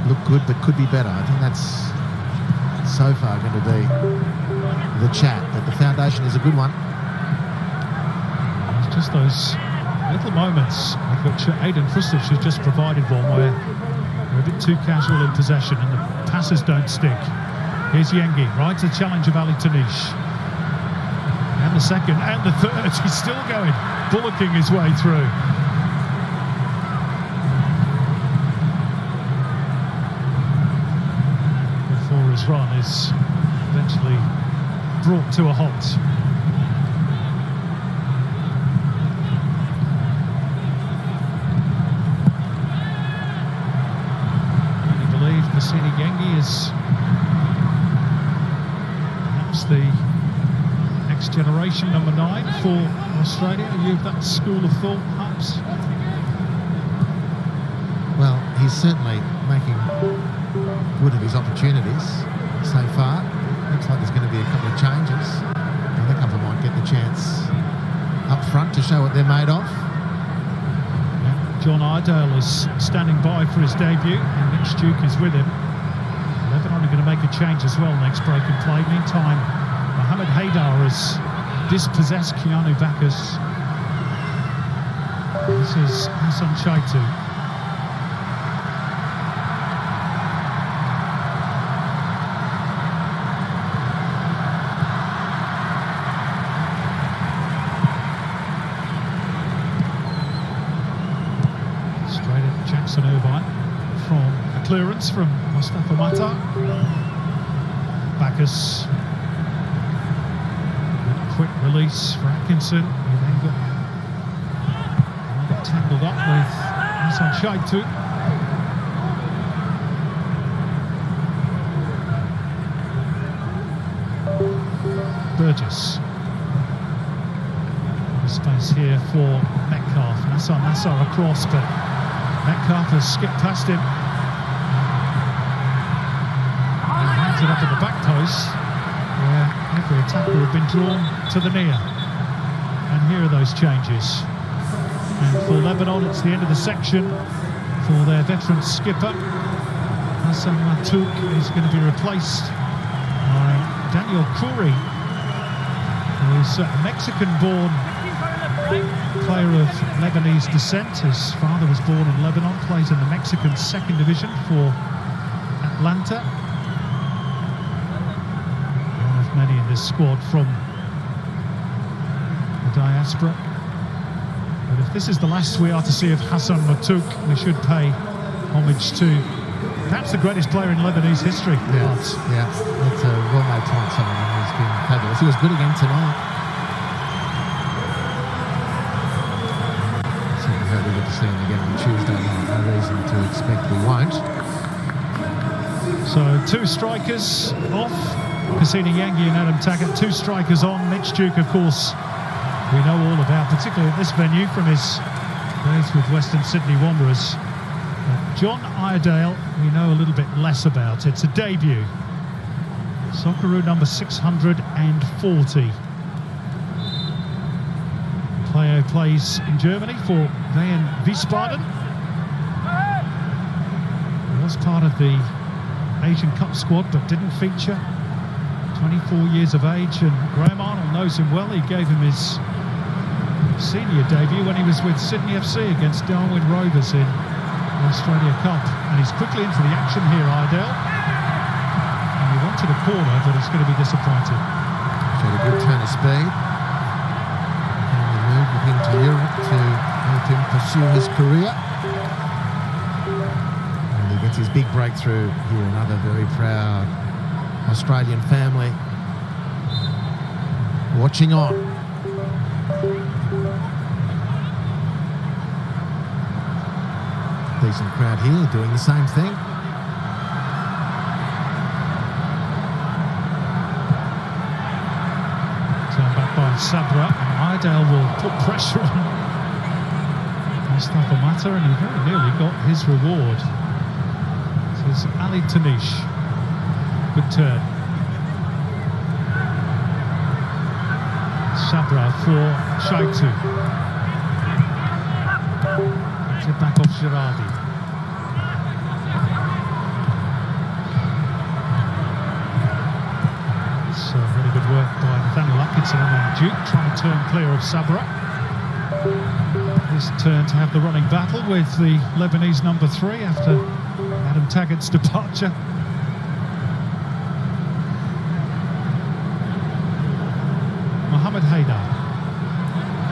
Look good, but could be better. I think that's so far going to be the chat, but the foundation is a good one. It's just those little moments of which Aidan Frustich has just provided one where they're a bit too casual in possession and the passes don't stick. Here's Yengi, rides the challenge of Ali Tanish. And the second and the third, he's still going, bullocking his way through. Before his run is eventually brought to a halt. Yengi is perhaps the next generation number 9 for Australia. Are you of that school of thought, perhaps? Well, he's certainly making good of his opportunities so far. Looks like there's going to be a couple of changes. Another couple might get the chance up front to show what they're made of. John Iredale is standing by for his debut, and Mitch Duke is with him. Lebanon are going to make a change as well next break and play. Meantime, Mohammed Haydar has dispossessed Keanu Bacchus. This is Hassan Shaitu. Straight at Jackson Irvine from a clearance from Mustafa Mata. Bacchus. Quick release for Atkinson. He then got tangled up with Hassan Shaitu. Burgess. Is here for Metcalf. Nassar across, but Metcalf has skipped past him. And hands it up at the back post, where every attacker had been drawn to the near. And here are those changes. And for Lebanon, it's the end of the section for their veteran skipper. Hassan Matouk is going to be replaced by Daniel Khoury, who's a Mexican-born player of Lebanese descent. His father was born in Lebanon, plays in the Mexican second division for Atlanta. One of many in this squad from the diaspora. But if this is the last we are to see of Hassan Matouk, we should pay homage to perhaps the greatest player in Lebanese history. Yeah, it's a well-made talent, someone who's been fabulous. He was good again tonight. Certainly hope we get to see him again on Tuesday night. No reason to expect we won't. So 2 strikers off, Cassini Yangi and Adam Taggart. 2 strikers on. Mitch Duke, of course, we know all about, particularly at this venue from his days with Western Sydney Wanderers. John Iredale, we know a little bit less about. It's a debut. Socceroo number 640. Player plays in Germany for Wien Wiesbaden. Was part of the Asian Cup squad but didn't feature. 24 years of age, and Graham Arnold knows him well. He gave him his senior debut when he was with Sydney FC against Darwin Rovers in the Australia Cup. And he's quickly into the action here, Iredale. And he wanted a corner, but he's going to be disappointed. Showed a good turn of speed. And we move with him to Europe to help him pursue his career. And he gets his big breakthrough here. Another very proud Australian family watching on. Decent crowd here doing the same thing. Turned back by Sabra, and Iredale will put pressure on Mustafa Mata, and he very nearly got his reward. This is Ali Tanish. Good turn. Sabra for Shaitu. It back off Girardi. So really good work by Nathaniel Atkinson and then Duke trying to turn clear of Sabra. This turn to have the running battle with the Lebanese number 3 after Adam Taggart's departure. Mohamed Haidar.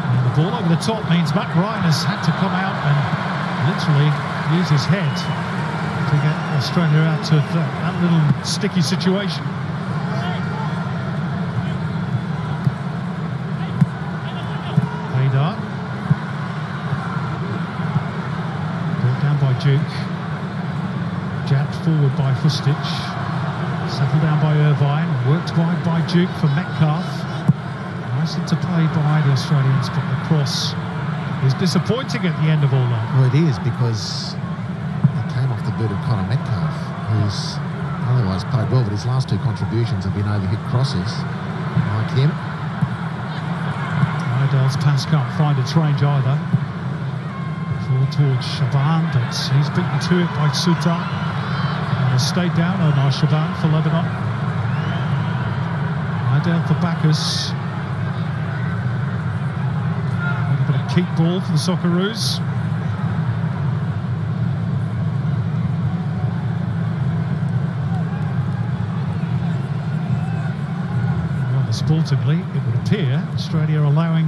And the ball over the top means Matt Ryan has had to come out and literally use his head to get Australia out of that little sticky situation. Haidar. Brought down by Duke. Jabbed forward by Fustic. Settled down by Irvine. Worked wide by Duke for Metcalf. Nice interplay by the Australians, but the cross is disappointing at the end of all that. Well, it is, because it came off the boot of Connor Metcalf, who's otherwise played well, but his last 2 contributions have been overhit crosses like him. Iredale's pass can't find its range either. Forward towards Shaban, but he's beaten to it by Sultan. And has stayed down on our Shaban for Lebanon. Iredale for Bacchus. Keep ball for the Socceroos. Rather sportingly, it would appear Australia allowing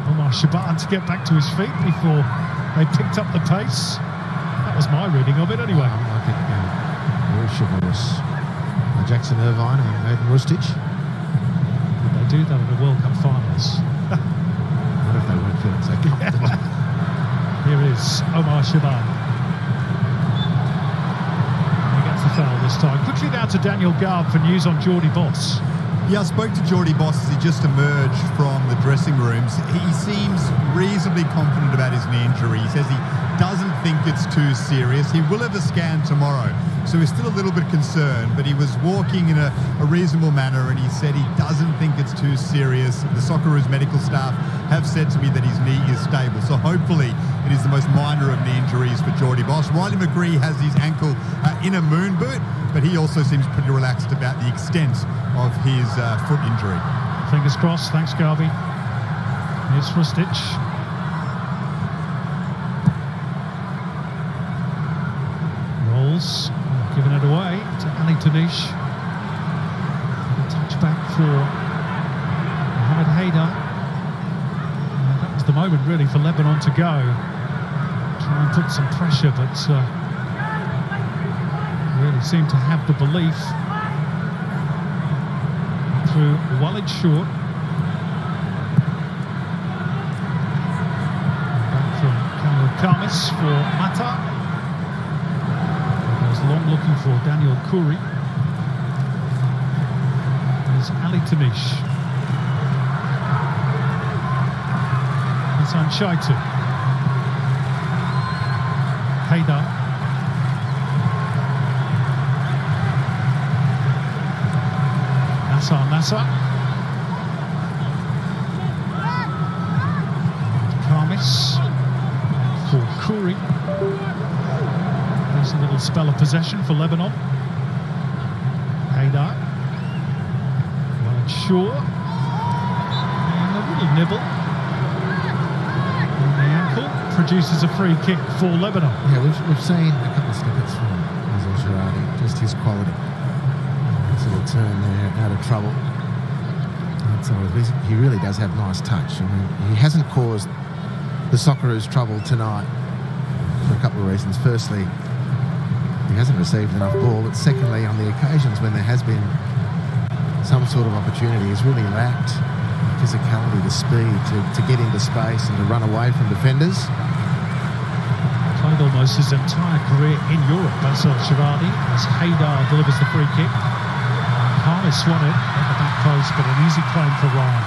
Omar Shaban to get back to his feet before they picked up the pace. That was my reading of it anyway. I think very chivalrous. Jackson Irvine and Aidan Rustic. Would they do that at the World Cup finals? What if they weren't feeling so comfortable? Here is Omar Shaban. He gets the foul this time. Quickly down to Daniel Garb for news on Geordie Boss. Yeah, I spoke to Geordie Boss as he just emerged from the dressing rooms. He seems reasonably confident about his knee injury. He says he doesn't think it's too serious. He will have a scan tomorrow, so he's still a little bit concerned, but he was walking in a reasonable manner, and he said he doesn't think it's too serious. The Socceroos medical staff have said to me that his knee is stable, so hopefully it is the most minor of knee injuries for Geordie Boss. Riley McGree has his ankle in a moon boot, but he also seems pretty relaxed about the extent of his foot injury. Fingers crossed. Thanks, Garvey. Here's Frustich. Rolls. Giving it away to Ali Tanish. A touch back for Mohamed Haydar. That was the moment really for Lebanon to go. Try and put some pressure, but really seemed to have the belief. Through Walid short. Back from Kamil Kamis for Mata. Goes long looking for Daniel Kuri. There's Ali Tanish. Hassan Shaitu. Haydar. Nasser. Kamis for Kuri. There's a little spell of possession for Lebanon. Haydar. Well, Shaw. And a little nibble. And the ankle produces a free kick for Lebanon. Yeah, we've seen a couple of snippets from Nazil Girardi, just his quality. Little turn there, out of trouble. So he really does have nice touch. I mean, he hasn't caused the Socceroos trouble tonight for a couple of reasons. Firstly, he hasn't received enough ball, but secondly, on the occasions when there has been some sort of opportunity, he's really lacked physicality, the speed to get into space and to run away from defenders. Played almost his entire career in Europe, Bassel Girardi, as Haydar delivers the free kick. Kamis won it at the back post, but an easy claim for Ryan.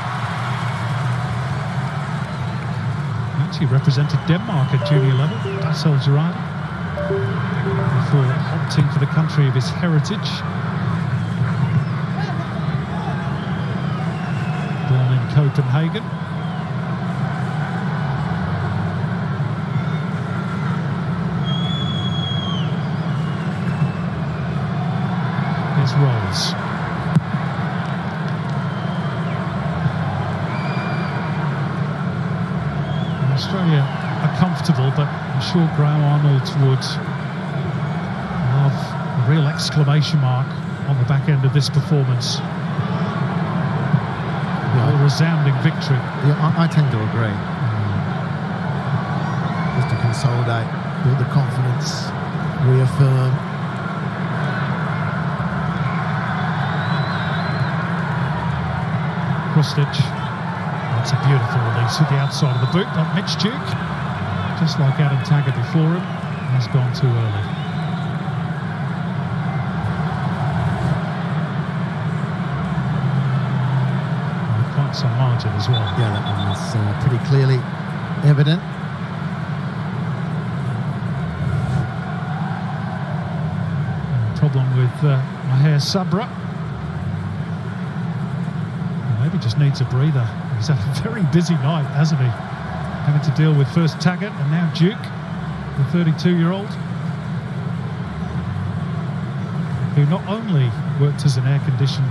He actually represented Denmark at junior level, Bassel Girardi, before opting for the country of his heritage. Born in Copenhagen. Here's Rolls. Australia are comfortable, but I'm sure Graham Arnold would love a real exclamation mark on the back end of this performance. A resounding victory. Yeah, I tend to agree. Just to consolidate, build the confidence, reaffirm. Krustic. That's a beautiful release with the outside of the boot, but Mitch Duke, just like Adam Taggart before him, has gone too early. Quite some margin as well. Yeah, that one was pretty clearly evident. Problem with Maher Sabra. Maybe just needs a breather. He's had a very busy night, hasn't he? Having to deal with first Taggart and now Duke, the 32-year-old, who not only worked as an air-conditioned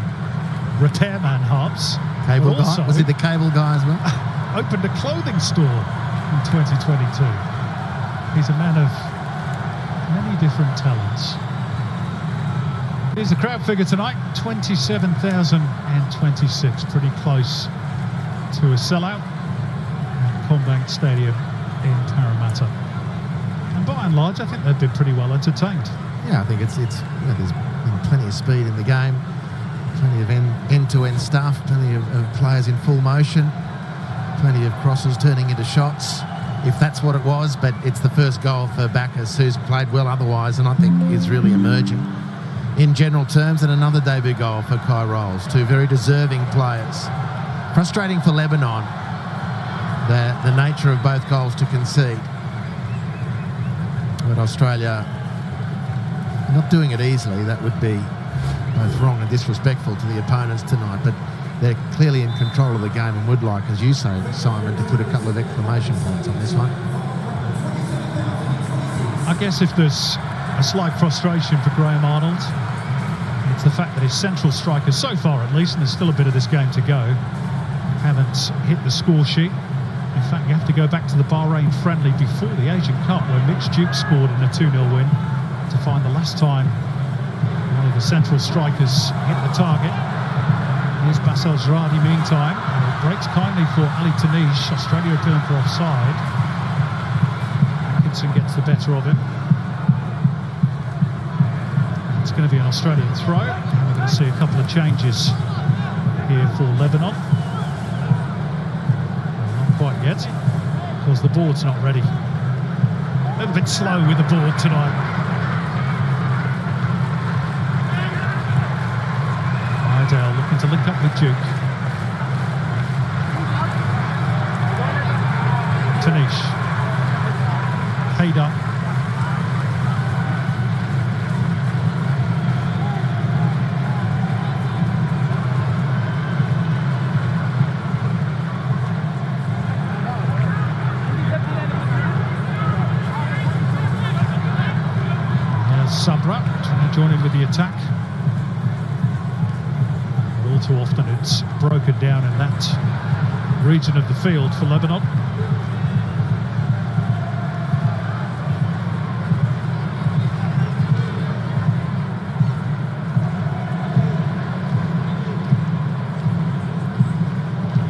repairman, Harps, cable but also guy. Was he the cable guy as well? Opened a clothing store in 2022. He's a man of many different talents. Here's the crowd figure tonight, 27,026, pretty close to a sellout at Combank Stadium in Parramatta. And by and large, I think they've been pretty well entertained. Yeah, I think it's there's been plenty of speed in the game, plenty of end-to-end stuff, plenty of players in full motion, plenty of crosses turning into shots, if that's what it was. But it's the first goal for Bacchus, who's played well otherwise, and I think is really emerging in general terms, and another debut goal for Kai Rolls. Two very deserving players. Frustrating for Lebanon, the nature of both goals to concede. But Australia not doing it easily. That would be both wrong and disrespectful to the opponents tonight, but they're clearly in control of the game and would like, as you say, Simon, to put a couple of exclamation points on this one. I guess if there's a slight frustration for Graham Arnold, it's the fact that his central strikers, so far at least, and there's still a bit of this game to go, haven't hit the score sheet. In fact, you have to go back to the Bahrain friendly before the Asian Cup, where Mitch Duke scored in a 2-0 win, to find the last time one of the central strikers hit the target. Here's Bassel Girardi meantime. It breaks kindly for Ali Tanish. Australia appealing for offside. Atkinson gets the better of him. It's going to be an Australian throw. And we're going to see a couple of changes here for Lebanon. Not quite yet, because the board's not ready. A little bit slow with the board tonight. Idale looking to link up with Duke. Tanish. Hader. Sabra trying to join in with the attack. All too often it's broken down in that region of the field for Lebanon.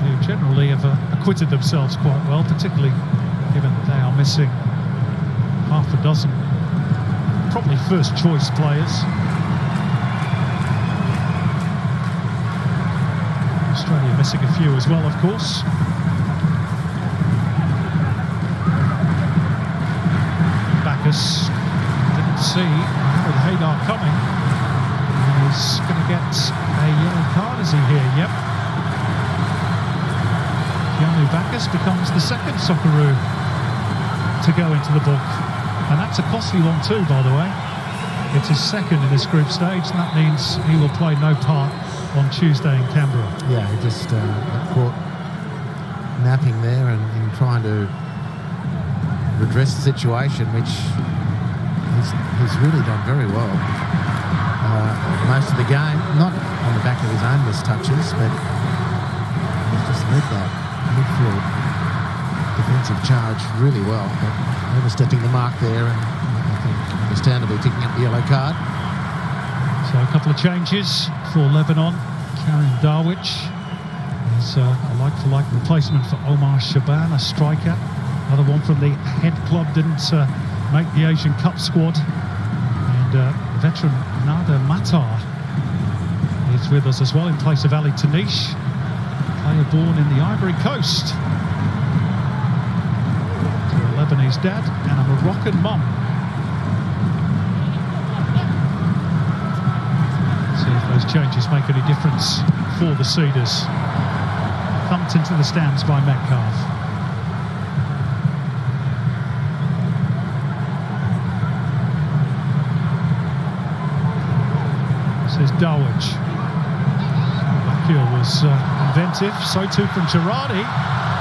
They generally have acquitted themselves quite well, particularly given that they are missing half a dozen probably first choice players. Australia missing a few as well, of course. Bacchus didn't see Harold Haydar coming. He's going to get a yellow card, is he here? Yep. Keanu Bacchus becomes the second Socceroo to go into the book. And that's a costly one too, by the way. It's his second in this group stage, and that means he will play no part on Tuesday in Canberra. Yeah, he just got caught napping there and in trying to redress the situation, which he's really done very well. Most of the game, not on the back of his own mistouches, but he's just led that midfield defensive charge really well, but overstepping the mark there, and I think understandably picking up the yellow card. So a couple of changes for Lebanon. Karim Darwich is a like-for-like replacement for Omar Shaban, a striker. Another one from the head club, didn't make the Asian Cup squad. And veteran Nada Matar is with us as well in place of Ali Tanish, player born in the Ivory Coast. Lebanese dad and a Moroccan mum. See if those changes make any difference for the Cedars. Thumped into the stands by Metcalf. This is Darwich. Bakir was inventive, so too from Girardi.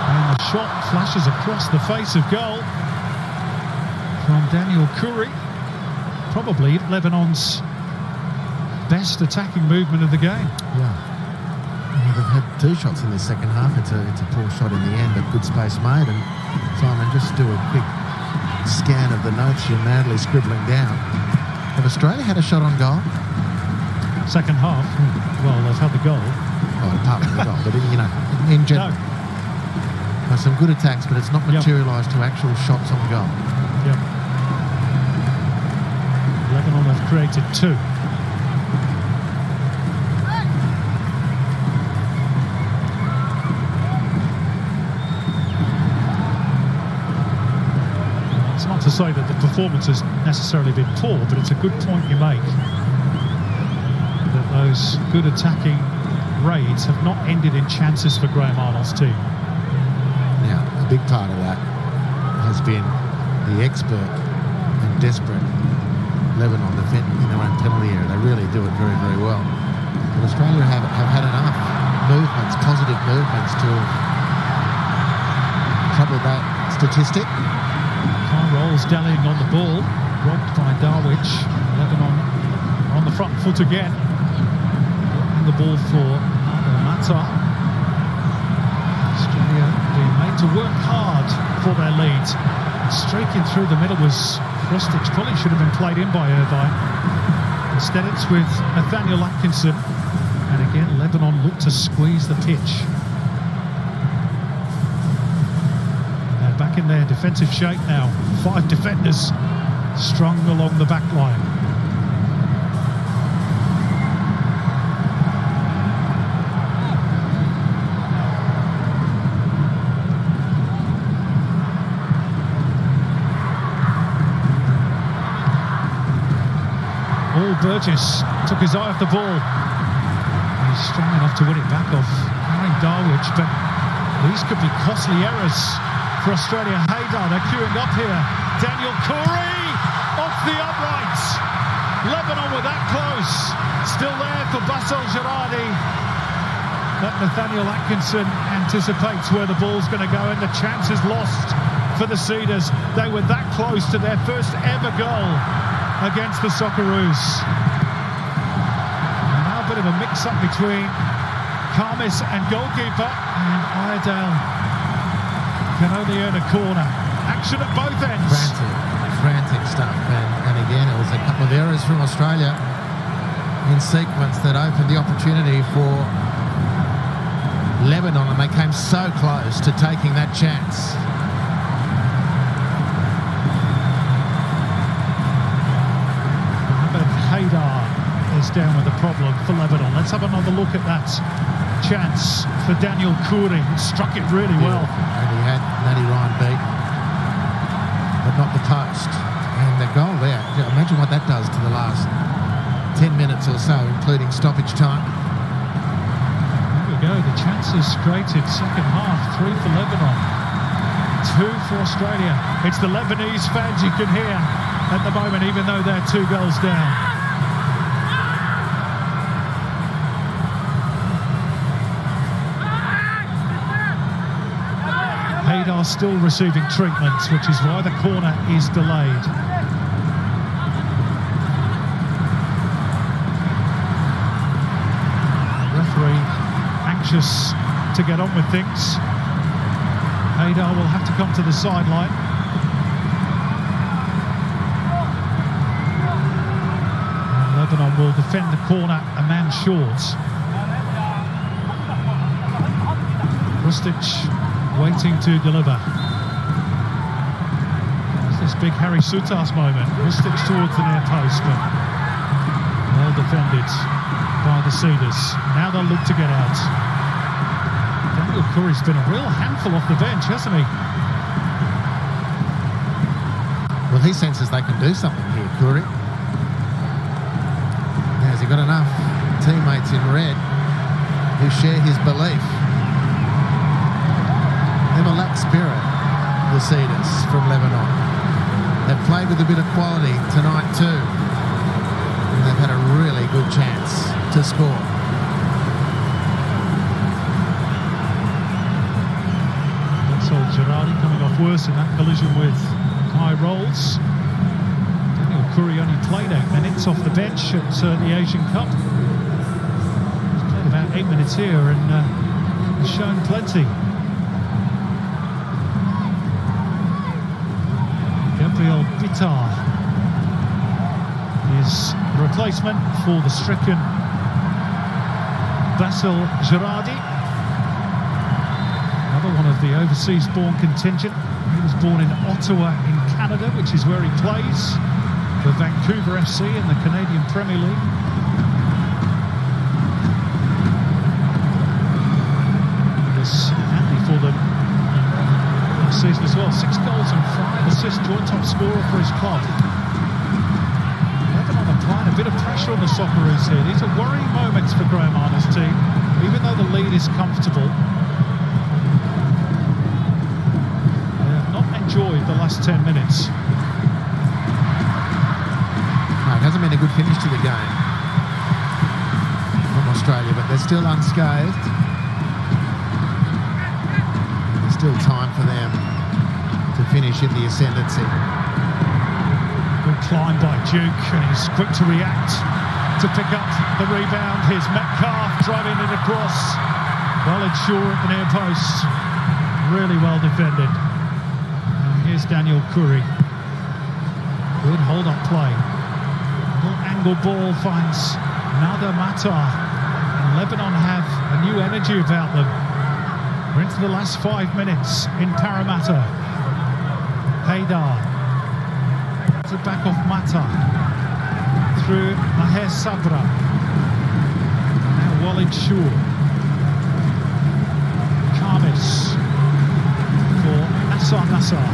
And the shot flashes across the face of goal from Daniel Khoury. Probably Lebanon's best attacking movement of the game. Yeah. They've had two shots in the second half. It's a poor shot in the end, but good space made. And Simon, just do a quick scan of the notes you're madly scribbling down. Have Australia had a shot on goal? Second half? Well, they've had the goal. Oh, apart from the goal, but in general. No. Some good attacks, but it's not materialised to actual shots on goal. Yep. Lebanon have created two. It's not to say that the performance has necessarily been poor, but it's a good point you make. those good attacking raids have not ended in chances for Graham Arnold's team. Now, a big part of that has been the expert and desperate Lebanon defending in their own penalty area. They really do it very, very well. But Australia have had enough movements, positive movements, to trouble that statistic. High rolls dallying on the ball, robbed by Darwich. Lebanon on the front foot again. And the ball for Mata. Australia being made to work hard for their lead. Streaking through the middle was Rustic. Probably should have been played in by Irvine. Instead it's with Nathaniel Atkinson. And again, Lebanon look to squeeze the pitch. They're back in their defensive shape now. 5 defenders strung along the back line. Burgess took his eye off the ball. He's strong enough to win it back off Harry Darwich, but these could be costly errors for Australia. Haydar, they're queuing up here. Daniel Khoury off the uprights. Lebanon were that close. Still there for Bassel Girardi. But Nathaniel Atkinson anticipates where the ball's going to go, and the chance is lost for the Cedars. They were that close to their first ever goal against the Socceroos. And now a bit of a mix-up between Khamis and goalkeeper, and Iredale can only earn a corner. Action at both ends. Frantic stuff, and again it was a couple of errors from Australia in sequence that opened the opportunity for Lebanon, and they came so close to taking that chance. Haydar is down with a problem for Lebanon. Let's have another look at that chance for Daniel Khoury, who struck it really well. And he had Matty Ryan beat, but not the post. And the goal there, imagine what that does to the last 10 minutes or so, including stoppage time. There we go, the chances created second half, 3 for Lebanon, 2 for Australia. It's the Lebanese fans you can hear at the moment, even though they're 2 goals down. Haydar still receiving treatment, which is why the corner is delayed. The referee anxious to get on with things. Haydar will have to come to the sideline. And Lebanon will defend the corner a man short. Rustic waiting to deliver. It's this big Harry Souttar's moment. Rustic towards the near post, but well defended by the Cedars. Now they'll look to get out. Daniel Khoury's been a real handful off the bench, hasn't he? Well, he senses they can do something here, Khoury. Now, has he got enough teammates in red who share his belief? Never lack spirit, the Cedars from Lebanon. They've played with a bit of quality tonight too, and they've had a really good chance to score. Bassel Girardi coming off worse in that collision with high rolls. Daniel Khoury only played 8 minutes off the bench at the Asian Cup. He's played about 8 minutes here and has shown plenty. Gabriel Bitar is replacement for the stricken Bassel Girardi. Another one of the overseas-born contingent. He was born in Ottawa in Canada, which is where he plays for Vancouver FC in the Canadian Premier League. He was handy for them last season as well. 6 goals and 5 assists, joint top scorer for his club. Lebanon applying a bit of pressure on the Socceroos here. These are worrying moments is comfortable. They have not enjoyed the last 10 minutes. No, it hasn't been a good finish to the game from Australia, but they're still unscathed. There's still time for them to finish in the ascendancy. Good climb by Duke, and he's quick to react to pick up the rebound. Here's Metcalf driving it across. Well insured at the near post. Really well defended. And here's Daniel Curry. Good hold-up play. Little angle ball finds Nada Mata. And Lebanon have a new energy about them. We're into the last 5 minutes in Parramatta. Haydar. To back off Mata. Through Maher Sabra. Now Walid Shur. Kamis for Nassar.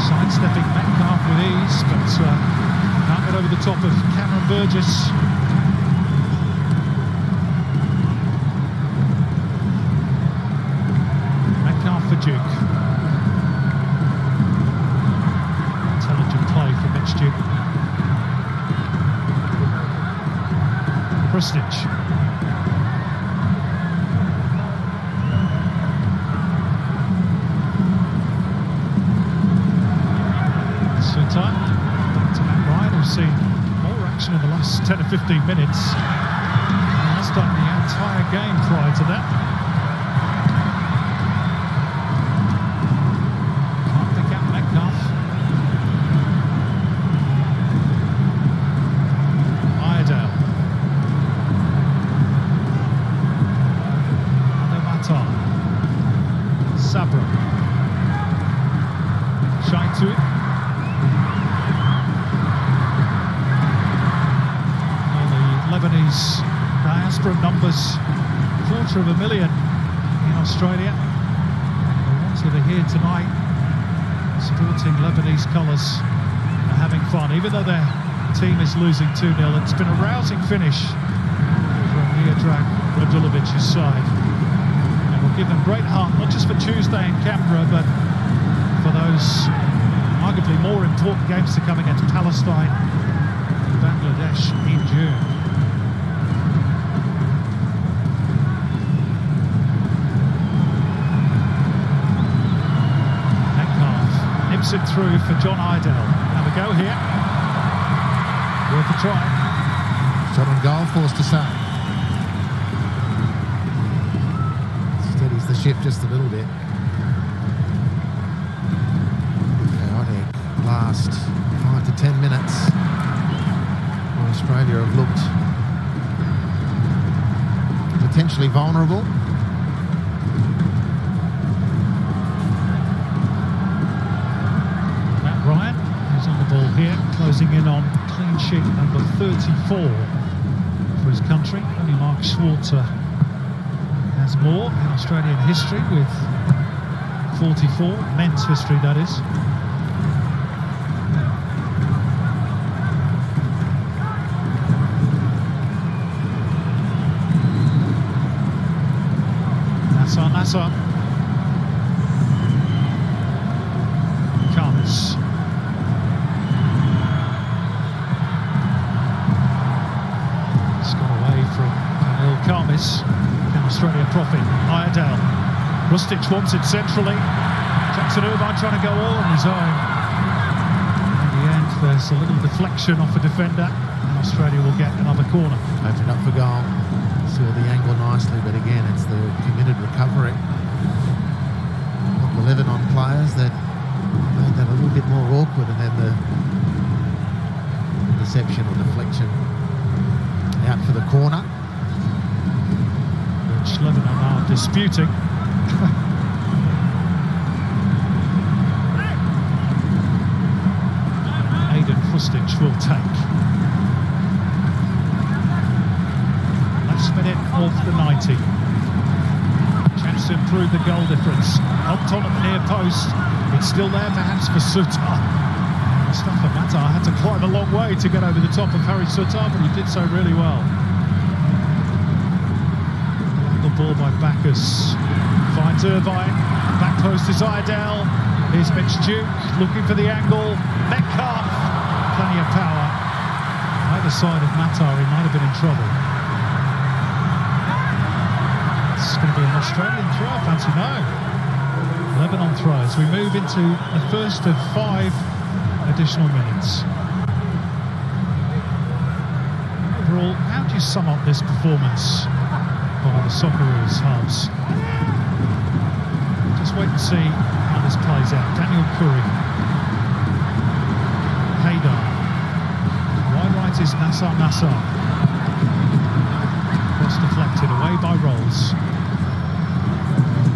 Sidestepping Metcalf with ease, but can't get over the top of Cameron Burgess. Metcalf for Duke. Prestige. Suta back to Matt Ryan, who's seen more action in the last 10 or 15 minutes. And that's done the entire game prior to that. Can't pick out Metcalf. Sabra. Shine to it. Well, the Lebanese diaspora numbers 250,000 in Australia. The ones that are here tonight sporting Lebanese colours are having fun, even though their team is losing 2-0. It's been a rousing finish from Miodrag Radulovic's side. Give them great heart, not just for Tuesday in Canberra, but for those arguably more important games to come against Palestine and Bangladesh in June. Metcalf nips it through for John Idell. Have a go here. Worth a try. Shot on goal, forced to say. Steadies the ship just a little bit. Chaotic last 5 to 10 minutes. Well, Australia have looked potentially vulnerable. Matt Ryan is on the ball here, closing in on clean sheet number 34 for his country. Only Mark Schwarzer has more in Australian history with 44, men's history that is. Nassar. Kamis. It's got away from Anil Kamis. Can Australia profit? Iredale. Rustic wants it centrally. Jackson Irvine trying to go all on his own. In the end, there's a little deflection off a defender, and Australia will get another corner. Opened up for goal. Saw the angle nicely, but again, it's the committed recovery of the Lebanon players that made that a little bit more awkward, and then the interception or deflection out for the corner, which Lebanon are disputing. Aidan Fustich will take. Last minute of the 90. Chance to improve the goal difference. Helped on at the near post. It's still there perhaps for Sutar. Mustafa Matar had to climb a long way to get over the top of Harry Sutar, but he did so really well. ball by Bacchus. Finds Irvine. Back post is Idell. Here's Mitch Duke looking for the angle. Metcalf. Plenty of power. Either side of Matar, he might have been in trouble. It's going to be an Australian throw, fancy no. Lebanon throws. We move into the first of 5 additional minutes. Overall, how do you sum up this performance by the Socceroos halves? Just wait and see how this plays out. Daniel Curry. Haydar. Wide right is Nassar. Cross deflected away by Rolls.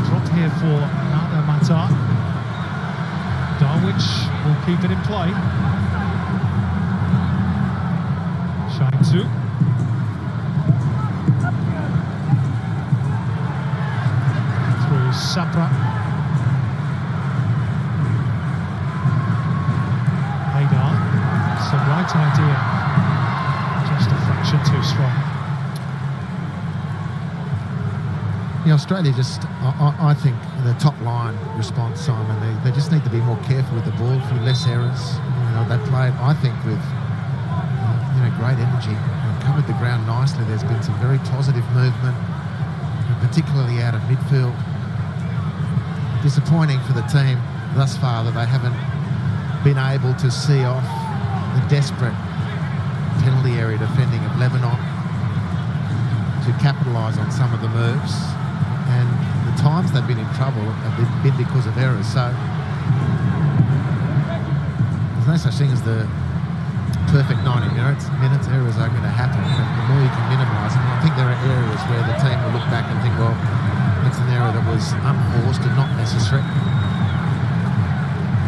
Drop here for Nada Matar. Darwich will keep it in play. Shainsu. Through Sabra. Haydar. It's the right idea. Just a fraction too strong. Yeah, Australia just, I think, the top line response, Simon, they just need to be more careful with the ball, a few less errors. You know, they played, I think, with great energy. They've covered the ground nicely. There's been some very positive movement, particularly out of midfield. Disappointing for the team thus far that they haven't been able to see off the desperate penalty area defending of Lebanon to capitalise on some of the moves. And the times they've been in trouble have been because of errors. So there's no such thing as the perfect 90 minutes. Errors are going to happen, but the more you can minimise them. I think there are areas where the team will look back and think, well, that's an error that was unforced and not necessary.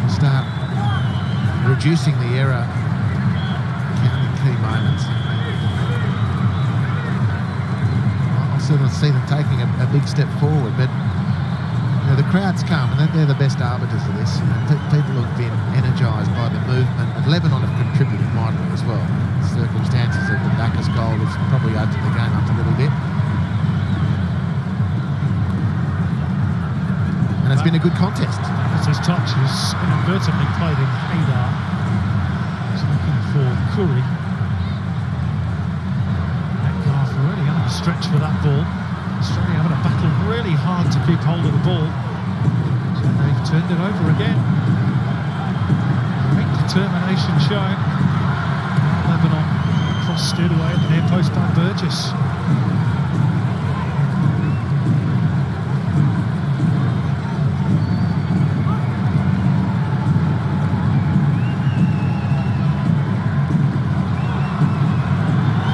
We'll start reducing the error in key moments. I sort of see them taking a big step forward, but the crowds come, and they're the best arbiters of this. People have been energised by the movement, and Lebanon have contributed mightily as well. The circumstances of the Bacchus goal has probably opened the game up a little bit. And it's been a good contest. As his touch is inadvertently played in Haydar. He's looking for Curry. Metcalf really under the stretch for that ball. Australia having a battle really hard to keep hold of the ball. And they've turned it over again. Great determination shown. Lebanon cross steered away at the near post by Burgess.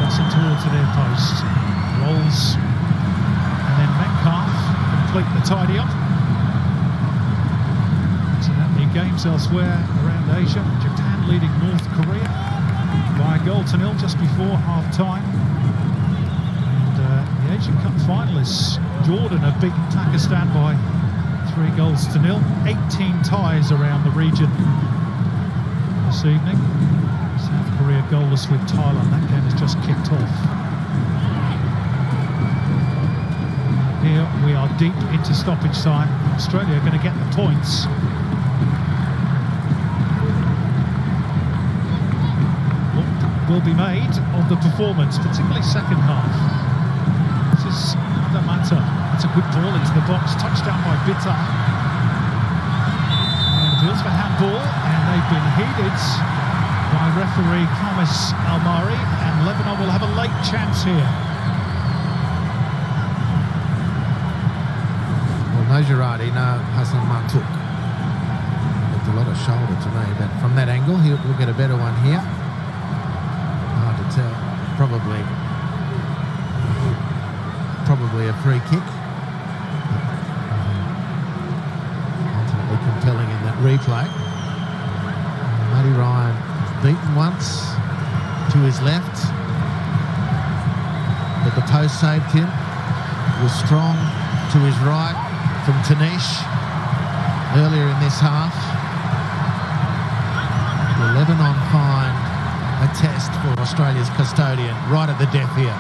Crossing towards the near post. Rolls. Complete the tidy up. Incidentally, games elsewhere around Asia. Japan leading North Korea by a 1-0 just before half-time. And the Asian Cup finalists, Jordan, have beaten Pakistan by 3-0. 18 ties around the region this evening. South Korea goalless with Thailand. That game has just kicked off. Here we are deep into stoppage time. Australia are going to get the points. What will be made of the performance, particularly second half? This is another matter. It's a good ball into the box. Touchdown by Bitar. And appeals for handball, and they've been heeded by referee Kamis Almari, and Lebanon will have a late chance here. No Girardi, no Hassan Martouk. Looked a lot of shoulder to me, but from that angle, he'll get a better one here. Hard to tell. Probably a free kick. Ultimately compelling in that replay. Matty Ryan beaten once to his left, but the post saved him. Was strong to his right from Tanish earlier in this half. The Lebanon find a test for Australia's custodian right at the death here.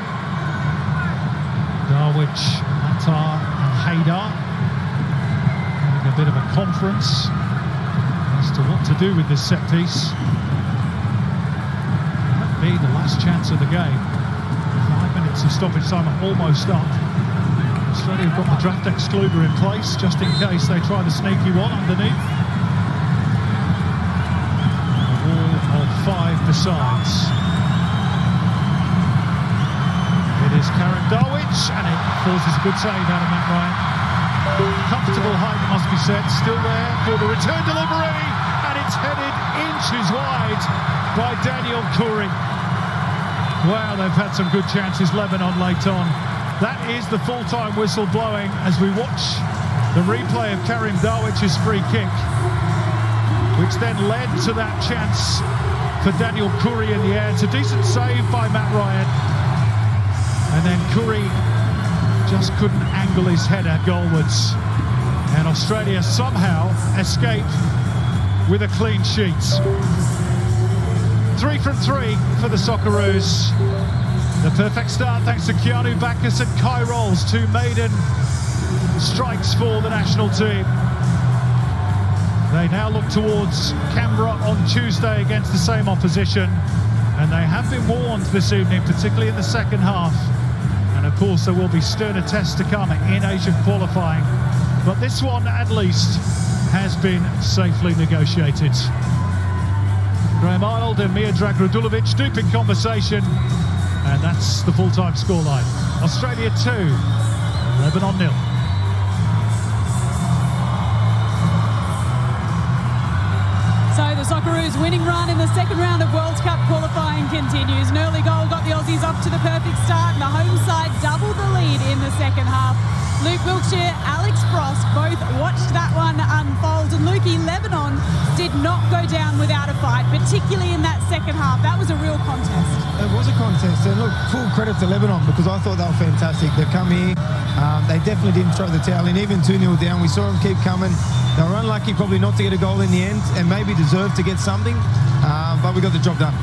Darwich, Qatar and Haidar having a bit of a conference as to what to do with this set piece. Might be the last chance of the game. 5 minutes of stoppage time are almost up. Australia have got the draft excluder in place just in case they try the sneaky one underneath. A wall of 5 besides. It is Karen Darwich, and it forces a good save out of Matt Ryan. Comfortable height, it must be said, still there for the return delivery, and it's headed inches wide by Daniel Curry. Wow, they've had some good chances, Lebanon, late on. That is the full-time whistle blowing as we watch the replay of Karim Darwich's free kick, which then led to that chance for Daniel Curry in the air. It's a decent save by Matt Ryan. And then Curry just couldn't angle his header goalwards. And Australia somehow escaped with a clean sheet. 3 from 3 for the Socceroos. The perfect start thanks to Keanu Bacchus and Kai Rolls, 2 maiden strikes for the national team. They now look towards Canberra on Tuesday against the same opposition. And they have been warned this evening, particularly in the second half. And of course, there will be sterner tests to come in Asian qualifying. But this one, at least, has been safely negotiated. Graham Arnold and Miodrag Radulovic deep in conversation. And that's the full-time scoreline. Australia 2, Lebanon 0. So the Socceroos' winning run in the second round of World Cup qualifying continues. An early goal got the Aussies off to the perfect start, and the home side doubled the lead in the second half. Luke Wilkshire, Alex Frost both watched that one unfold, and Lukey, Lebanon did not go down without a fight, particularly in that second half. That was a real contest. It was a contest, and look, full credit to Lebanon because I thought they were fantastic. They've come here, they definitely didn't throw the towel in, even 2-0 down. We saw them keep coming. They were unlucky probably not to get a goal in the end and maybe deserved to get something, but we got the job done.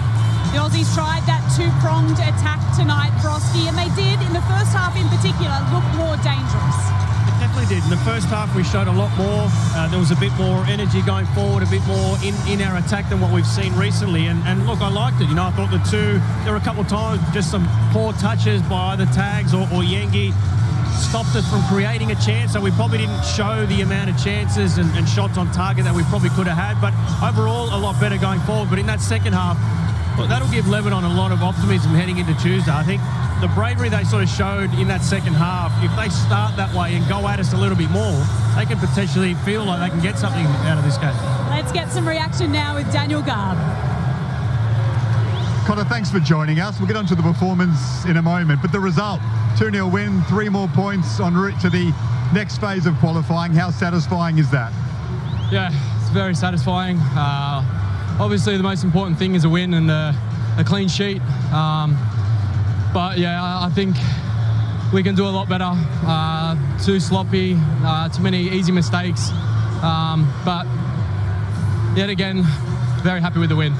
The Aussies tried that two-pronged attack tonight, Frosty, and they did, in the first half in particular, look more dangerous. It definitely did. In the first half, we showed a lot more. There was a bit more energy going forward, a bit more in our attack than what we've seen recently. And look, I liked it. You know, I thought there were a couple of times, just some poor touches by either Tags or Yengi stopped us from creating a chance, so we probably didn't show the amount of chances and shots on target that we probably could have had. But overall, a lot better going forward. But in that second half, well, that'll give Lebanon a lot of optimism heading into Tuesday. I think the bravery they sort of showed in that second half, if they start that way and go at us a little bit more, they can potentially feel like they can get something out of this game. Let's get some reaction now with Daniel Garb. Connor, thanks for joining us. We'll get on to the performance in a moment, but the result, 2-0 win, 3 more points en route to the next phase of qualifying. How satisfying is that? Yeah, it's very satisfying. Obviously, the most important thing is a win and a clean sheet. But yeah, I think we can do a lot better. Too sloppy, too many easy mistakes. But yet again, very happy with the win.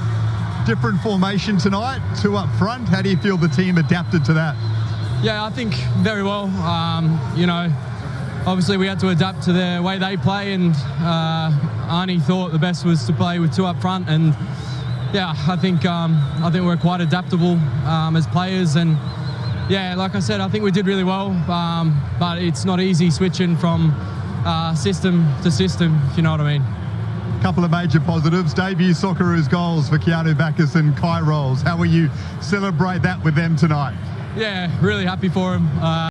Different formation tonight, 2 up front. How do you feel the team adapted to that? Yeah, I think very well. You know, obviously we had to adapt to the way they play, and Arnie thought the best was to play with 2 up front. And yeah, I think we're quite adaptable as players. And yeah, like I said, I think we did really well. But it's not easy switching from system to system, if you know what I mean. Couple of major positives. Debut Socceroos goals for Keanu Bacchus and Kai Rolls. How will you celebrate that with them tonight? Yeah, really happy for them.